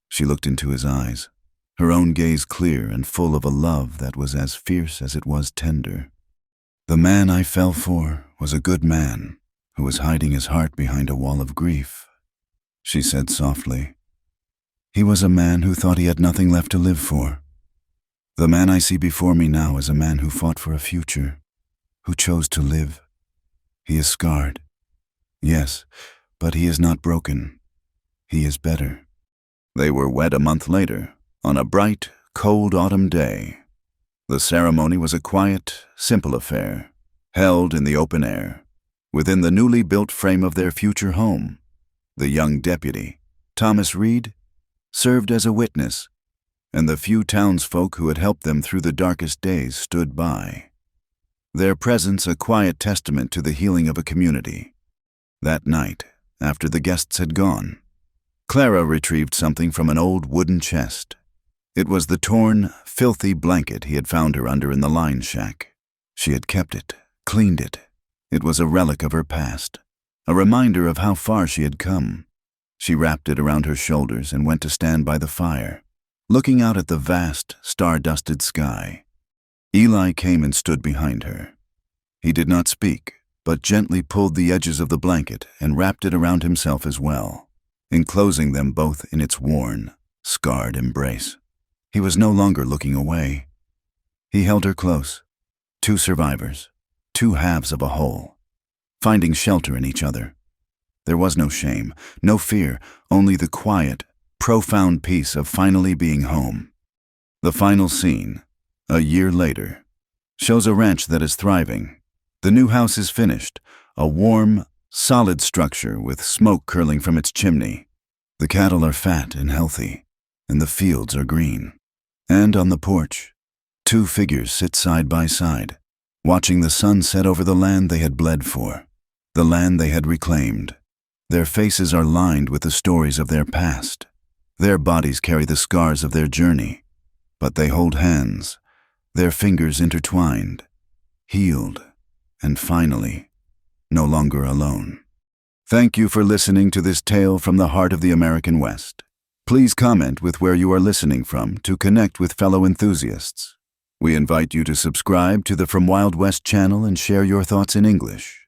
She looked into his eyes, her own gaze clear and full of a love that was as fierce as it was tender. "The man I fell for was a good man who was hiding his heart behind a wall of grief," she said softly. "He was a man who thought he had nothing left to live for. The man I see before me now is a man who fought for a future, who chose to live. He is scarred, yes, but he is not broken. He is better." They were wed a month later, on a bright, cold autumn day. The ceremony was a quiet, simple affair, held in the open air, within the newly built frame of their future home. The young deputy, Thomas Reed, served as a witness, and the few townsfolk who had helped them through the darkest days stood by, their presence a quiet testament to the healing of a community. That night, after the guests had gone, Clara retrieved something from an old wooden chest. It was the torn, filthy blanket he had found her under in the line shack. She had kept it, cleaned it. It was a relic of her past, a reminder of how far she had come. She wrapped it around her shoulders and went to stand by the fire, looking out at the vast, star-dusted sky. Eli came and stood behind her. He did not speak, but gently pulled the edges of the blanket and wrapped it around himself as well, enclosing them both in its worn, scarred embrace. He was no longer looking away. He held her close, two survivors, two halves of a whole, finding shelter in each other. There was no shame, no fear, only the quiet, profound peace of finally being home. The final scene, a year later, shows a ranch that is thriving. The new house is finished, a warm, solid structure with smoke curling from its chimney. The cattle are fat and healthy, and the fields are green. And on the porch, two figures sit side by side, watching the sun set over the land they had bled for, the land they had reclaimed. Their faces are lined with the stories of their past, Their bodies carry the scars of their journey, but they hold hands, their fingers intertwined, healed, and finally, no longer alone. Thank you for listening to this tale from the heart of the American West. Please comment with where you are listening from to connect with fellow enthusiasts. We invite you to subscribe to the From Wild West channel and share your thoughts in English.